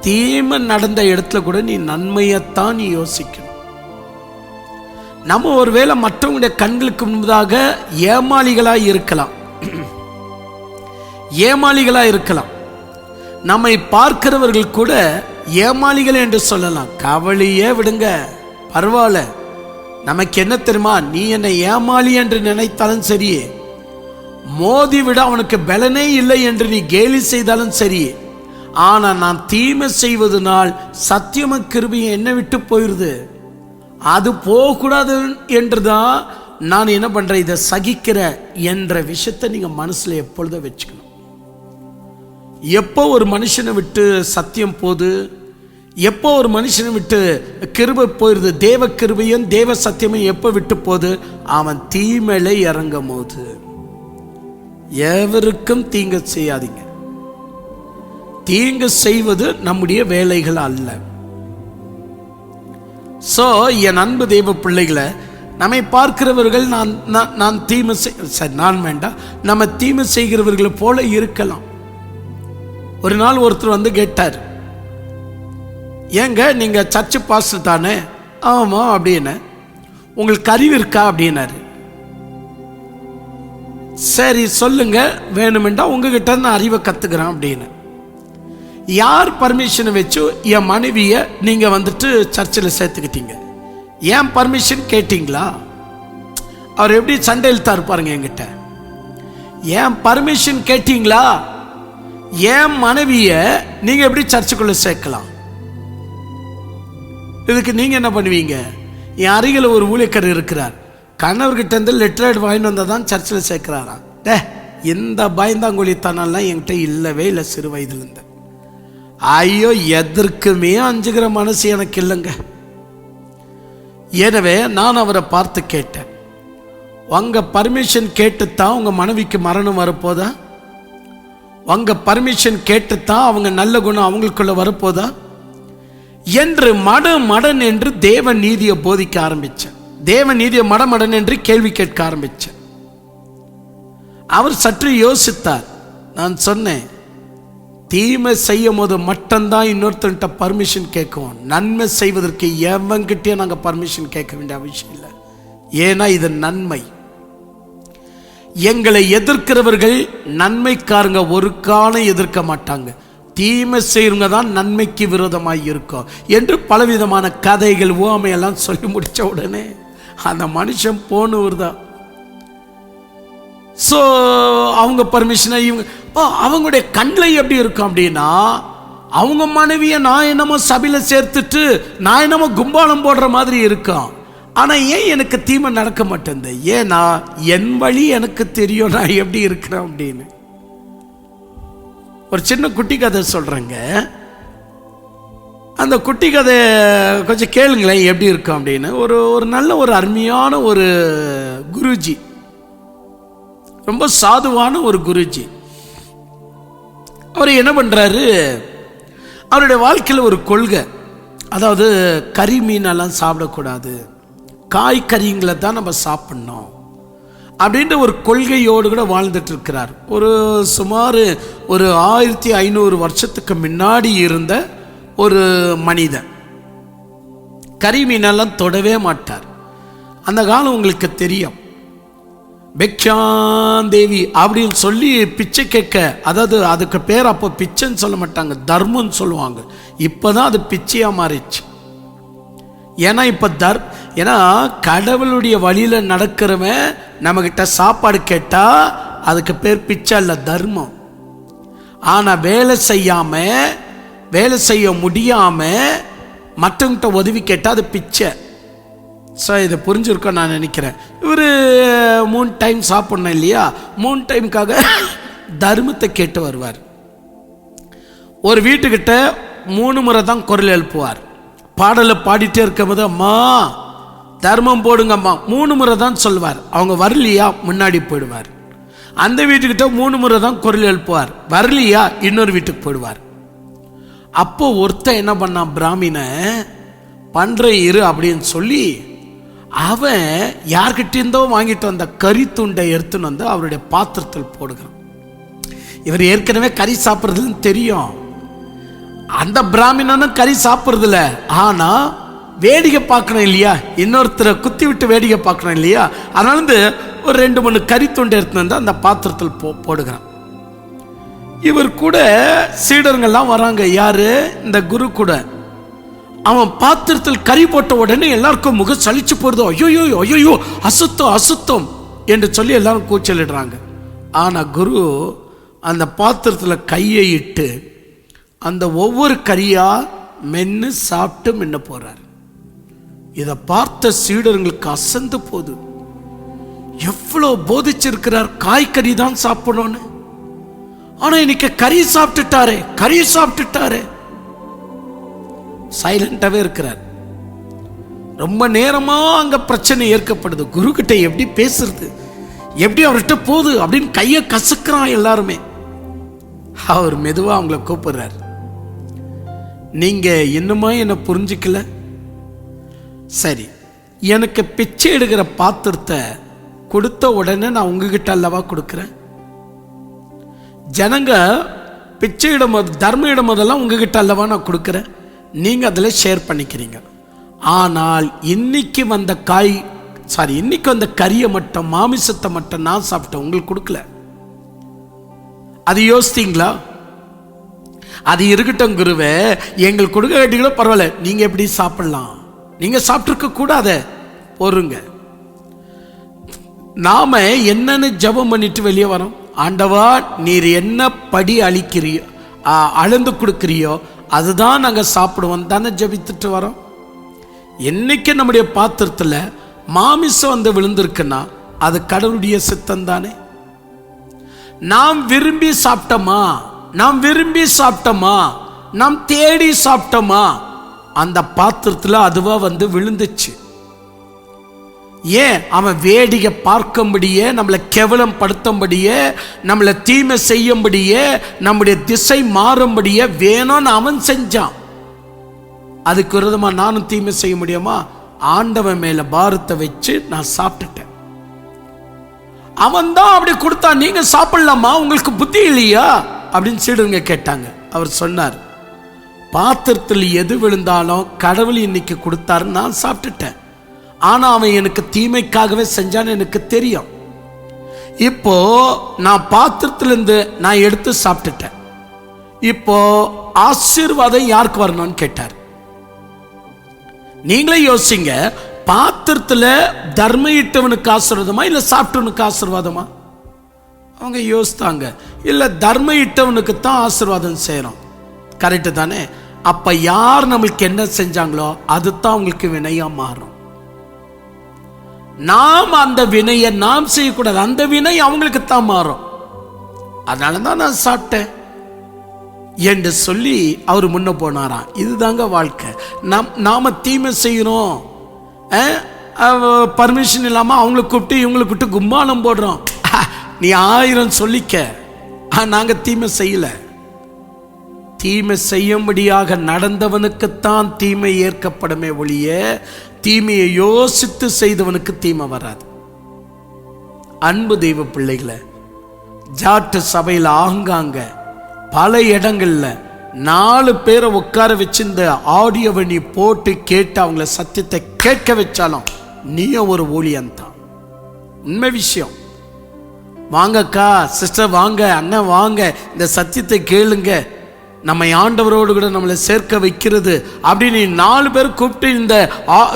தீமை நடந்த இடத்துல கூட நீ நன்மையைத்தான் நீ யோசிக்கணும். நம்ம ஒருவேளை மற்றவங்களுடைய கண்களுக்கு முன்பதாக ஏமாளிகளா இருக்கலாம். நம்மை பார்க்கிறவர்கள் கூட ஏமாளிகள் என்று சொல்லலாம். கவலையே விடுங்க, பரவாயில்ல. நமக்கு என்ன தெரியுமா, நீ என்னை ஏமாளி என்று நினைத்தாலும் சரி, மோதி விட அவனுக்கு பலனே இல்லை என்று நீ கேலி செய்தாலும் சரி, ஆனா நான் தீமை செய்வதனால் சத்தியம கிருபையை என்னை விட்டு போயிருது. அது போகக்கூடாது என்றுதான் நான் என்ன பண்றேன், இதை சகிக்கிற என்ற விஷயத்தை நீங்க மனசுல எப்பொழுதும் வச்சுக்கணும். எப்போ ஒரு மனுஷனை விட்டு சத்தியம் போது, எப்போ ஒரு மனுஷனை விட்டு கிருபை போயிருது, தேவ கிருபையும் தேவ சத்தியமும் எப்போ விட்டு போது, அவன் தீமையில இறங்கும் போது. எவருக்கும் தீங்கு செய்யாதீங்க. தீங்கு செய்வது நம்முடைய வேலைகள் அல்ல. சோ என் அன்பு தேவ பிள்ளைகளை, நம்மை பார்க்கிறவர்கள் நான் தீமை நான் வேண்டாம், நம்ம தீமை செய்கிறவர்களை போல இருக்கலாம். ஒரு நாள் ஒருத்தர் வந்து கேட்டார், ஏங்க நீங்க சர்ச்சு பாஸ்டர் தானே? ஆமா அப்படின்னு. உங்களுக்கு அறிவு இருக்கா அப்படின்னாரு. சரி சொல்லுங்க, வேணுமெண்டா உங்ககிட்ட நான் அறிவை கத்துக்கிறேன் அப்படின்னு. யார் பர்மிஷனை வச்சு என் மனைவிய நீங்க வந்துட்டு சர்ச்சில் சேர்த்துக்கிட்டீங்க? ஏன் பர்மிஷன் கேட்டீங்களா? அவர் எப்படி சண்டை இழுத்தா இருப்பாருங்க என்கிட்ட. ஏன் பர்மிஷன் கேட்டீங்களா? ஏன் மனைவிய நீங்க எப்படி சர்ச்சுக்குள்ள சேர்க்கலாம்? இதுக்கு நீங்க என்ன பண்ணுவீங்க? என் அருகில் ஒரு ஊழியக்காரர் இருக்கிறார், கணவர்கிட்ட இருந்து லெட்டர் வாங்கிட்டு வந்ததான் சர்ச்சில் சேர்க்கிறாராம். இந்த பயந்தாங்கொழித்தனெல்லாம் என்கிட்ட இல்லவே இல்லை சிறு வயதுல இருந்து. ஐயோ, எதற்குமே அஞ்சுகிற மனசு எனக்கு இல்லைங்க. எனவே நான் அவரை பார்த்து கேட்டேன், உங்க பர்மிஷன் கேட்டுத்தான் உங்க மனைவிக்கு மரணம் வரப்போதா? உங்க பர்மிஷன் கேட்டுத்தான் அவங்க நல்ல குணம் அவங்களுக்குள்ள வரப்போதா என்று மடன் என்று தேவ நீதியை போதிக்க ஆரம்பிச்சேன். தேவ நீதியை மடன் என்று கேள்வி கேட்க ஆரம்பிச்சேன். அவர் சற்று யோசித்தார். நான் சொன்னேன், தீமை செய்யும் போது மட்டும்தான் இன்னொருத்தன்ட்ட பர்மிஷன் கேட்கும். நன்மை செய்வதற்கு எவங்கிட்டே நாங்கள் பர்மிஷன் கேட்க வேண்டிய அவசியம் இல்லை. ஏன்னா இது நன்மை. எங்களை எதிர்க்கிறவர்கள் நன்மைக்காரங்க ஒரு காலம் எதிர்க்க மாட்டாங்க. தீமை செய்யறவங்க தான் நன்மைக்கு விரோதமாய் இருக்கும் என்று பலவிதமான கதைகள் உவமையெல்லாம் சொல்லி முடிச்ச உடனே அந்த மனுஷன் போனவர் தான். ஸோ அவங்க பர்மிஷனை இவங்க அவங்களுடைய கண்ணில் எப்படி இருக்கும் அப்படின்னா, அவங்க மனைவியை நான் என்னமோ சபையில் சேர்த்துட்டு நான் என்னமோ கும்பாலம் போடுற மாதிரி இருக்கும். ஆனால் ஏன் எனக்கு தீமை நடக்க மாட்டேங்குது? ஏன்னா என் வழி எனக்கு தெரியும் நான் எப்படி இருக்கிறேன் அப்படின்னு. ஒரு சின்ன குட்டி கதை சொல்கிறேங்க. அந்த குட்டி கதை கொஞ்சம் கேளுங்களேன் எப்படி இருக்கும் அப்படின்னு. ஒரு நல்ல ஒரு அருமையான ஒரு குருஜி, ரொம்ப சாதுவான ஒரு குருஜி. அவர் என்ன பண்ணுறாரு, அவருடைய வாழ்க்கையில் ஒரு கொள்கை, அதாவது கறி மீனெல்லாம் சாப்பிடக்கூடாது, காய்கறிங்களை தான் நம்ம சாப்பிட்ணும் அப்படின்ற ஒரு கொள்கையோடு கூட வாழ்ந்துட்டு இருக்கிறார். சுமார் 1500 வருஷத்துக்கு முன்னாடி இருந்த ஒரு மனிதன். கறி மீனெல்லாம் தொடவே மாட்டார். அந்த காலம் உங்களுக்கு தெரியும், பெக்ஷாந்தேவி அப்படின்னு சொல்லி பிச்சை கேட்க, அதாவது அதுக்கு பேர் அப்போ பிச்சைன்னு சொல்ல மாட்டாங்க, தர்மம்னு சொல்லுவாங்க. இப்போதான் அது பிச்சையாக மாறிடுச்சு. ஏன்னா இப்போ ஏன்னா கடவுளுடைய வழியில் நடக்கிறவன் நம்மக்கிட்ட சாப்பாடு கேட்டால் அதுக்கு பேர் பிச்சை இல்லை, தர்மம். ஆனால் வேலை செய்ய முடியாம மற்றவங்கிட்ட உதவி கேட்டால் அது பிச்சை. ஸோ இதை புரிஞ்சிருக்கோம் நான் நினைக்கிறேன். இவர் 3 டைம் சாப்பிடணும் இல்லையா, 3 டைமுக்காக தர்மத்தை கேட்டு வருவார். ஒரு வீட்டுக்கிட்ட 3 முறை தான் குரல் எழுப்புவார். பாடலை பாடிட்டே இருக்கும்போது அம்மா தர்மம் போடுங்கம்மா 3 முறை தான் சொல்வார். அவங்க வரலையா முன்னாடி போயிடுவார். அந்த வீட்டுக்கிட்ட 3 முறை தான் குரல் எழுப்புவார். வரலையா இன்னொரு வீட்டுக்கு போயிடுவார். அப்போ ஒருத்தன் என்ன பண்ணான், பிராமண பண்ற இரு அப்படின்னு சொல்லி அவன் யார்கிட்ட இருந்தோ வாங்கிட்டு வந்த கறி துண்டை எடுத்துன்னு வந்து அவருடைய பாத்திரத்தில் போடுகிறான். இவர் ஏற்கனவே கறி சாப்பிட்றதுன்னு தெரியும். அந்த பிராமணனும் கறி சாப்பிட்றதில்ல, ஆனா வேடிக்கை பார்க்கணும் இல்லையா, இன்னொருத்தரை குத்தி விட்டு வேடிக்கை பார்க்கணும் இல்லையா, அதனால வந்து ஒரு 2-3 கறி துண்டை எடுத்துன்னு வந்து அந்த பாத்திரத்தில் போடுகிறான். இவர் கூட சீடர்கள்லாம் வராங்க. யாரு? இந்த குரு கூட. அவன் பாத்திரத்தில் கறி போட்ட உடனே எல்லாருக்கும் முகம் சலிச்சு போடுதோ, ஐயோ ஐயோ அசுத்தம் அசுத்தம் என்று சொல்லி எல்லாரும் கூச்சலிடுறாங்க. ஆனா குரு அந்த பாத்திரத்தில் கையை இட்டு அந்த ஒவ்வொரு கறியா மென்னு சாப்பிட்டு மென்ன போறார். இதை பார்த்த சீடர்களுக்கு அசந்து போது, எவ்வளவு போதிச்சிருக்கிறார், காய்கறி தான் சாப்பிடணும்னு. ஆனா இன்னைக்கு கறி சாப்பிட்டுட்டாரு. சைலண்டாவே இருக்கிறார். ரொம்ப நேரமா அங்க பிரச்சனை ஏற்கப்படுது. குரு கிட்ட எப்படி பேசுறது, எப்படி அவர்கிட்ட போகுது அப்படின்னு கையை கசுக்கிறான் எல்லாருமே. அவர் மெதுவா அவங்கள கூப்பிடுறார். நீங்க இன்னுமா என்ன புரிஞ்சுக்கல? சரி, எனக்கு பிச்சை எடுக்கிற பாத்திரத்தை கொடுத்த உடனே நான் உங்ககிட்ட அல்லவா கொடுக்கிறேன். ஜனங்க பிச்சை இடும்போது தர்மம் இடும்போதெல்லாம் உங்ககிட்ட அல்லவா நான் கொடுக்கிறேன். நீங்க அதில் ஷேர் பண்ணிக்கிறீங்க. ஆனால் இன்னைக்கு வந்த கறியை மட்டும், மாமிசத்தை மட்டும் நான் சாப்பிட்டேன், உங்களுக்கு கொடுக்கல. அது யோசித்தீங்களா? அது இருக்கட்டும் குருவே, எங்களுக்கு கொடுக்க வேண்டியங்களோ பரவாயில்ல, நீங்க எப்படி சாப்பிடலாம், நீங்க சாப்பிட்டுருக்க கூடாத பொறுங்க. நாம என்னன்னு ஜெபம் பண்ணிட்டு வெளியே வரோம். ஆண்டவா, நீர் என்ன படி அளிக்கிறியோ அளந்து கொடுக்கிறியோ அதுதான் நாங்க சாப்பிடுவோம் தானே ஜெபித்துட்டு வரோம். என்னைக்கு நம்முடைய பாத்திரத்துல மாமிசம் வந்து விழுந்திருக்குன்னா அது கடவுளுடைய சித்தம் தானே. நாம் விரும்பி சாப்பிட்டோமா, நாம் தேடி சாப்பிட்டோமா, அந்த பாத்திரத்துல அதுவா வந்து விழுந்துச்சு. ஏன்? அவன் வேடிக்கை பார்க்கும்படியே, நம்மளை கேவலம் படுத்தும்படியே, நம்மளை தீமை செய்யும்படியே, நம்முடைய திசை மாறும்படியே வேணும்னு அவன் செஞ்சான். அதுக்கு விரோதமா நானும் தீமை செய்ய முடியுமா? ஆண்டவன் மேல பாரத்தை வச்சு நான் சாப்பிட்டுட்டேன். அவன் தான் அப்படி கொடுத்தான். நீங்க சாப்பிடலாமா, உங்களுக்கு புத்தி இல்லையா அப்படின்னு சீடருங்க கேட்டாங்க. அவர் சொன்னார், பாத்திரத்தில் எது விழுந்தாலும் கடவுள் இன்னைக்கு கொடுத்தாரு, நான் சாப்பிட்டுட்டேன். ஆனா அவன் எனக்கு தீமைக்காகவே செஞ்சான்னு எனக்கு தெரியும். இப்போ நான் பாத்திரத்திலிருந்து நான் எடுத்து சாப்பிட்டுட்டேன். இப்போ ஆசீர்வாதம் யாருக்கு வரணும்னு கேட்டார். நீங்களே யோசிங்க, பாத்திரத்துல தர்ம இட்டவனுக்கு ஆசீர்வாதமா இல்ல சாப்பிட்டவனுக்கு ஆசீர்வாதமா? அவங்க யோசித்தாங்க, இல்ல தர்ம இட்டவனுக்கு தான் ஆசீர்வாதம் செய்யறோம். கரெக்டு தானே? அப்ப யார் நம்மளுக்கு என்ன செஞ்சாங்களோ அதுதான் அவங்களுக்கு வினையா மாறும். நாம் அந்த வினையை நாம் செய்யக்கூடாது, அந்த வினை அவங்களுக்கு தான் மாறும். அதனாலதான் நான் சாப்பிட்டேன் என்று சொல்லி அவர் முன்ன போனாராம். இதுதாங்க வாழ்க்கை. நாம தீமை செய்யணும், பர்மிஷன் இல்லாம அவங்களை கூப்பிட்டு இவங்களை கூப்பிட்டு கும்மாளம் போடுறோம். நீ 1000 சொல்லிக்க, நாங்க தீமை செய்யல. தீமை செய்யும்படியாக நடந்தவனுக்குத்தான் தீமை ஏற்கப்படுமே ஒழிய தீமையை யோசித்து செய்தவனுக்கு தீமை வராது. அன்பு தெய்வ பிள்ளைகளை, ஜாட்டு சபையில் ஆங்காங்க பல இடங்கள்ல 4 பேரை உட்கார வச்சு இந்த ஆடியோவை நீ போட்டு கேட்டு அவங்கள சத்தியத்தை கேட்க வச்சாலும் நீயும் ஒரு ஊழியன்தான். உண்மை விஷயம். வாங்கக்கா, சிஸ்டர் வாங்க, அண்ணன் வாங்க, இந்த சத்தியத்தை கேளுங்க, நம்ம ஆண்டவரோடு கூட நம்மளை சேர்க்க வைக்கிறது அப்படின்னு 4 பேர் கூப்பிட்டு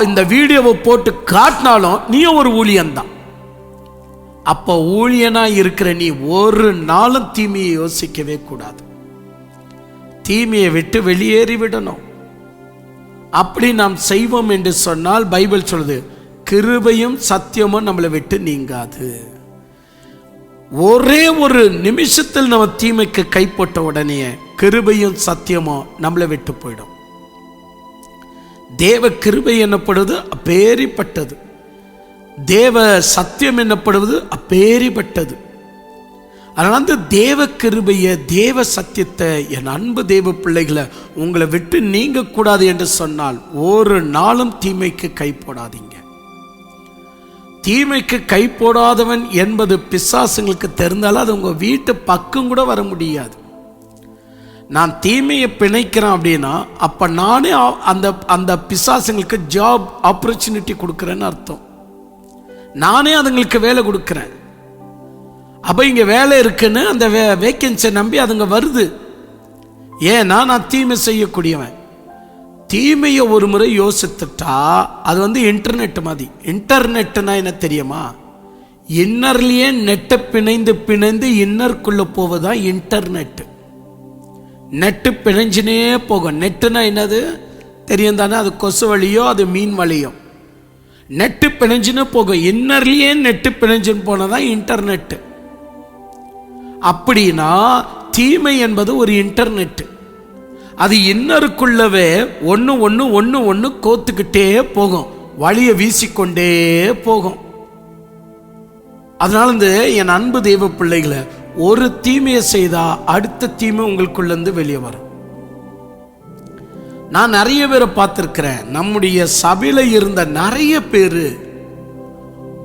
இந்த வீடியோவை போட்டு காட்டினாலும் நீயும் ஒரு ஊழியன்தான். அப்ப ஊழியனா இருக்கிற நீ ஒரு நாளும் தீமையை யோசிக்கவே கூடாது. தீமையை விட்டு வெளியேறி விடணும். அப்படி நாம் செய்வோம் என்று சொன்னால் பைபிள் சொல்லுது, கிருபையும் சத்தியமும் நம்மளை விட்டு நீங்காது. ஒரே ஒரு நிமிஷத்தில் நம்ம தீமைக்கு கைப்பட்ட உடனே கிருபையும் சத்தியமும் நம்மளை விட்டு போயிடும். தேவ கிருபை என்னப்படுவது அப்பேரிப்பட்டது, தேவ சத்தியம் என்னப்படுவது அப்பேரிப்பட்டது. அதனால அந்த தேவ கிருபைய, தேவ சத்தியத்தை, என் அன்பு தேவ பிள்ளைகளை, உங்களை விட்டு நீங்க கூடாது என்று சொன்னால் ஒரு நாளும் தீமைக்கு கை போடாதீங்க. தீமைக்கு கை போடாதவன் என்பது பிசாசுங்களுக்கு தெரிந்தாலும் அது உங்க வீட்டு பக்கம் கூட வர முடியாது. நான் தீமையை பிணைக்கிறேன் அப்படின்னா அப்ப நானே அந்த அந்த பிசாசுங்களுக்கு ஜாப் ஆப்பர்ச்சுனிட்டி கொடுக்கிறேன்னு அர்த்தம். நானே அதுங்களுக்கு வேலை கொடுக்கிறேன். அப்ப இங்க வேலை இருக்குன்னு அந்த வேக்கன்சியை நம்பி அதுங்க வருது. ஏன்னா நான் தீமை செய்யக்கூடியவன். தீமையை ஒரு முறை யோசித்துட்டா அது இன்டர்நெட் மாதிரி. இன்டர்நெட்னா என்ன தெரியுமா? இன்னர்லயே நெட்டை பிணைந்து பிணைந்து இன்னருக்குள்ள போவதா இன்டர்நெட். நெட்டு பிணைஞ்சினே போகும். நெட்டுனா என்னது தெரியும் தானே? அது கொசு வழியோ அது மீன் வழியோ நெட்டு பிணைஞ்சுன்னு போகும். இன்னர்லயே நெட்டு பிணைஞ்சுன்னு போனதான் இன்டர்நெட். அப்படின்னா தீமை என்பது ஒரு இன்டர்நெட். அது இன்னருக்குள்ளவே ஒன்று ஒன்று ஒன்று ஒன்று கோத்துக்கிட்டே போகும், வழியை வீசிக்கொண்டே போகும். அதனால என் அன்பு தெய்வ பிள்ளைகளை, ஒரு தீமையை செய்தா அடுத்த தீமை உங்களுக்குள்ள இருந்து வெளியே வரும். நான் நிறைய பேரை பார்த்திருக்கிறேன். நம்முடைய சபையில இருந்த நிறைய பேரு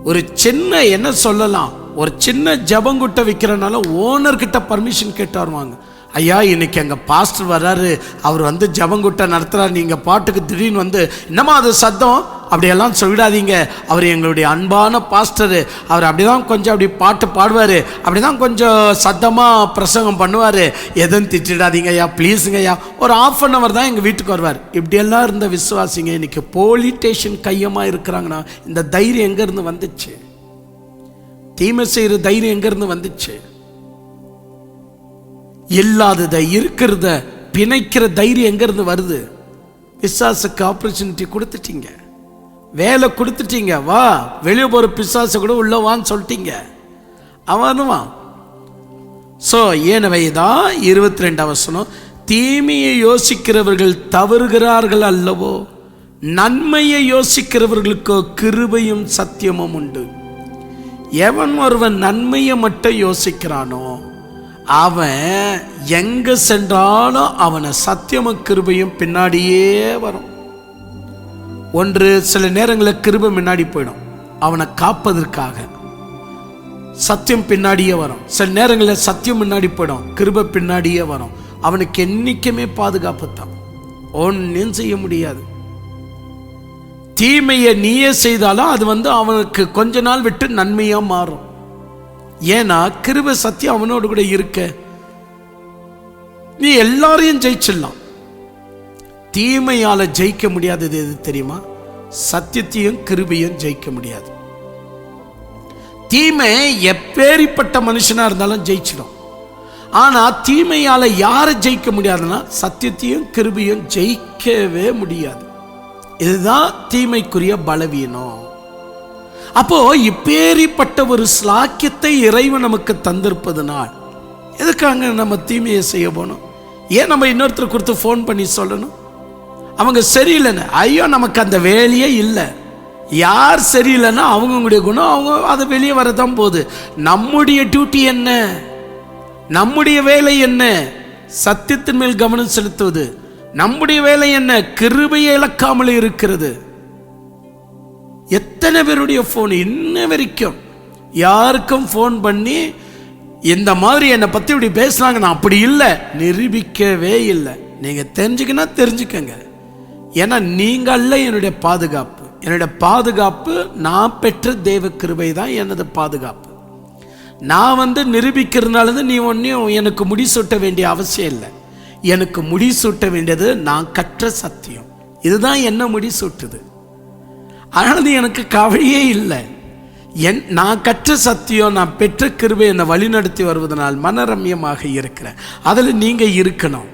ஒரு சின்ன என்ன சொல்லலாம், ஒரு சின்ன ஜபங்குட்டை வைக்கிறனால ஓனர்கிட்ட பர்மிஷன் கேட்டு வருவாங்க. ஐயா இன்னைக்கு எங்க பாஸ்டர் வர்றாரு, அவர் ஜபங்குட்டை நடத்துறாரு, நீங்க பாட்டுக்கு திடீர்னு என்னமா அது சத்தம் அப்படியெல்லாம் சொல்லிடாதீங்க, அவர் எங்களுடைய அன்பான பாஸ்டரு, அவர் அப்படிதான் கொஞ்சம் அப்படி பாட்டு பாடுவார், அப்படிதான் கொஞ்சம் சத்தமாக பிரசங்கம் பண்ணுவார், எதுவும் திட்டிடாதீங்க ஐயா ப்ளீஸுங்க ஐயா, ஒரு ½ தான் எங்கள் வீட்டுக்கு வருவார். இப்படியெல்லாம் இருந்த விசுவாசிங்க இன்னைக்கு போலீஸ் ஸ்டேஷன் கையமாக இருக்கிறாங்கன்னா இந்த தைரியம் எங்கேருந்து வந்துச்சு? தீமை செய்கிற தைரியம் எங்கேருந்து வந்துச்சு? இல்லாததை இருக்கிறத பிணைக்கிற தைரியம் எங்கேருந்து வருது? பிசாசுக்கு ஆப்பர்ச்சுனிட்டி கொடுத்துட்டீங்க, வேலை கொடுத்துட்டீங்க, வா வெளியே போகிற பிசாசு கூட உள்ள வான்னு சொல்லிட்டீங்க, அவனுவான். ஸோ ஏனவைதான் 22 வசனம், தீமையை யோசிக்கிறவர்கள் தவறுகிறார்கள் அல்லவோ, நன்மையை யோசிக்கிறவர்களுக்கோ கிருபையும் சத்தியமும் உண்டு. எவன் ஒருவன் நன்மையை மட்டும் யோசிக்கிறானோ அவன் எங்க சென்றாலும் அவனை சத்தியமும் கிருபையும் பின்னாடியே வரும். ஒன்று சில நேரங்களில் கிருபை முன்னாடி போயிடும், அவனை காப்பதற்காக சத்தியம் பின்னாடியே வரும். சில நேரங்களில் சத்தியம் முன்னாடி போயிடும், கிருபை பின்னாடியே வரும். அவனுக்கு என்னைக்குமே பாதுகாப்பு தான், ஒன்னும் செய்ய முடியாது. தீமையை நீயே செய்தாலும் அது அவனுக்கு கொஞ்ச நாள் விட்டு நன்மையா மாறும். ஏன்னா கிருபை சத்தியம் அவனோடு கூட இருக்க. நீ எல்லாரையும் ஜெயிச்சிடலாம், தீமையால ஜெயிக்க முடியாதது எது தெரியுமா? சத்தியத்தையும் கிருபையும் ஜெயிக்க முடியாது. தீமை எப்பேரிப்பட்ட மனுஷனா இருந்தாலும் ஜெயிச்சிடும். ஆனா தீமையால யாரை ஜெயிக்க முடியாதுன்னா சத்தியத்தையும் கிருபையும் ஜெயிக்கவே முடியாது. இதுதான் தீமைக்குரிய பலவீனம். அப்போ இப்பேரிப்பட்ட ஒரு ஸ்லாக்கியத்தை இறைவன் நமக்கு தந்திருப்பதனால் எதுக்காக நம்ம தீமையை செய்ய போனோம்? ஏன் நம்ம இன்னொருத்தர் கொடுத்து ஃபோன் பண்ணி சொல்லணும் அவங்க சரியில்லைன்னு? ஐயோ நமக்கு அந்த வேலையே இல்லை. யார் சரியில்லைன்னா அவங்களுடைய குணம், அவங்க அது வெளியே வரதான் போகுது. நம்முடைய டியூட்டி என்ன? நம்முடைய வேலை என்ன? சத்தியத்தின் மேல் கவனம் செலுத்துவது. நம்முடைய வேலை என்ன? கிருபையை இழக்காமல் இருக்கிறது. எத்தனை பேருடைய போன் இன்ன வரைக்கும் யாருக்கும் போன் பண்ணி இந்த மாதிரி என்னை பத்தி இப்படி பேசுறாங்க, நான் அப்படி இல்லை நிரூபிக்கவே இல்லை. நீங்க தெரிஞ்சுக்கன்னா தெரிஞ்சுக்கங்க. ஏன்னா நீங்க அல்ல என்னுடைய பாதுகாப்பு. என்னுடைய பாதுகாப்பு நான் பெற்ற தேவ கிருபை தான் எனது பாதுகாப்பு. நான் நிரூபிக்கிறதுனால நீ ஒன்னும் எனக்கு முடிசூட்ட வேண்டிய அவசியம் இல்லை. எனக்கு முடிசூட்ட வேண்டியது நான் கற்ற சத்தியம். இதுதான் என்ன முடிசூட்டுது. அதனால எனக்கு கவலையே இல்லை. நான் கற்ற சத்தியம், நான் பெற்ற கிருபை என்னை வழிநடத்தி வருவதனால் மனரம்யமாக இருக்கிறேன். அதில் நீங்கள் இருக்கணும்.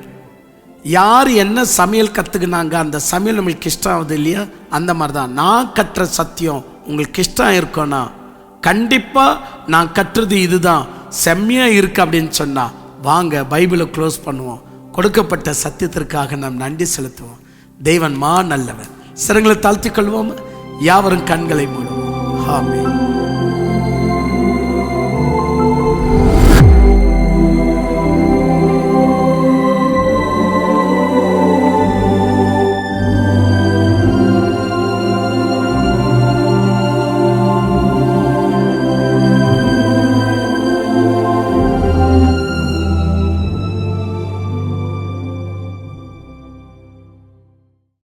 யார் என்ன சமையல் கற்றுக்குனாங்க, அந்த சமையல் நம்மளுக்கு இஷ்டம் ஆகுது இல்லையா? அந்த மாதிரி தான் நான் கற்ற சத்தியம் உங்களுக்கு இஷ்டம் இருக்கும்னா, கண்டிப்பாக நான் கற்றது இதுதான் செம்மையாக இருக்குது அப்படின்னு சொன்னால் வாங்க பைபிளை க்ளோஸ் பண்ணுவோம். கொடுக்கப்பட்ட சத்தியத்திற்காக நாம் நன்றி செலுத்துவோம். தேவன் நல்லவர். சிரங்களை தாழ்த்திக் கொள்வோம். யாவரும் கண்களை மூடுவோம். ஆமென்.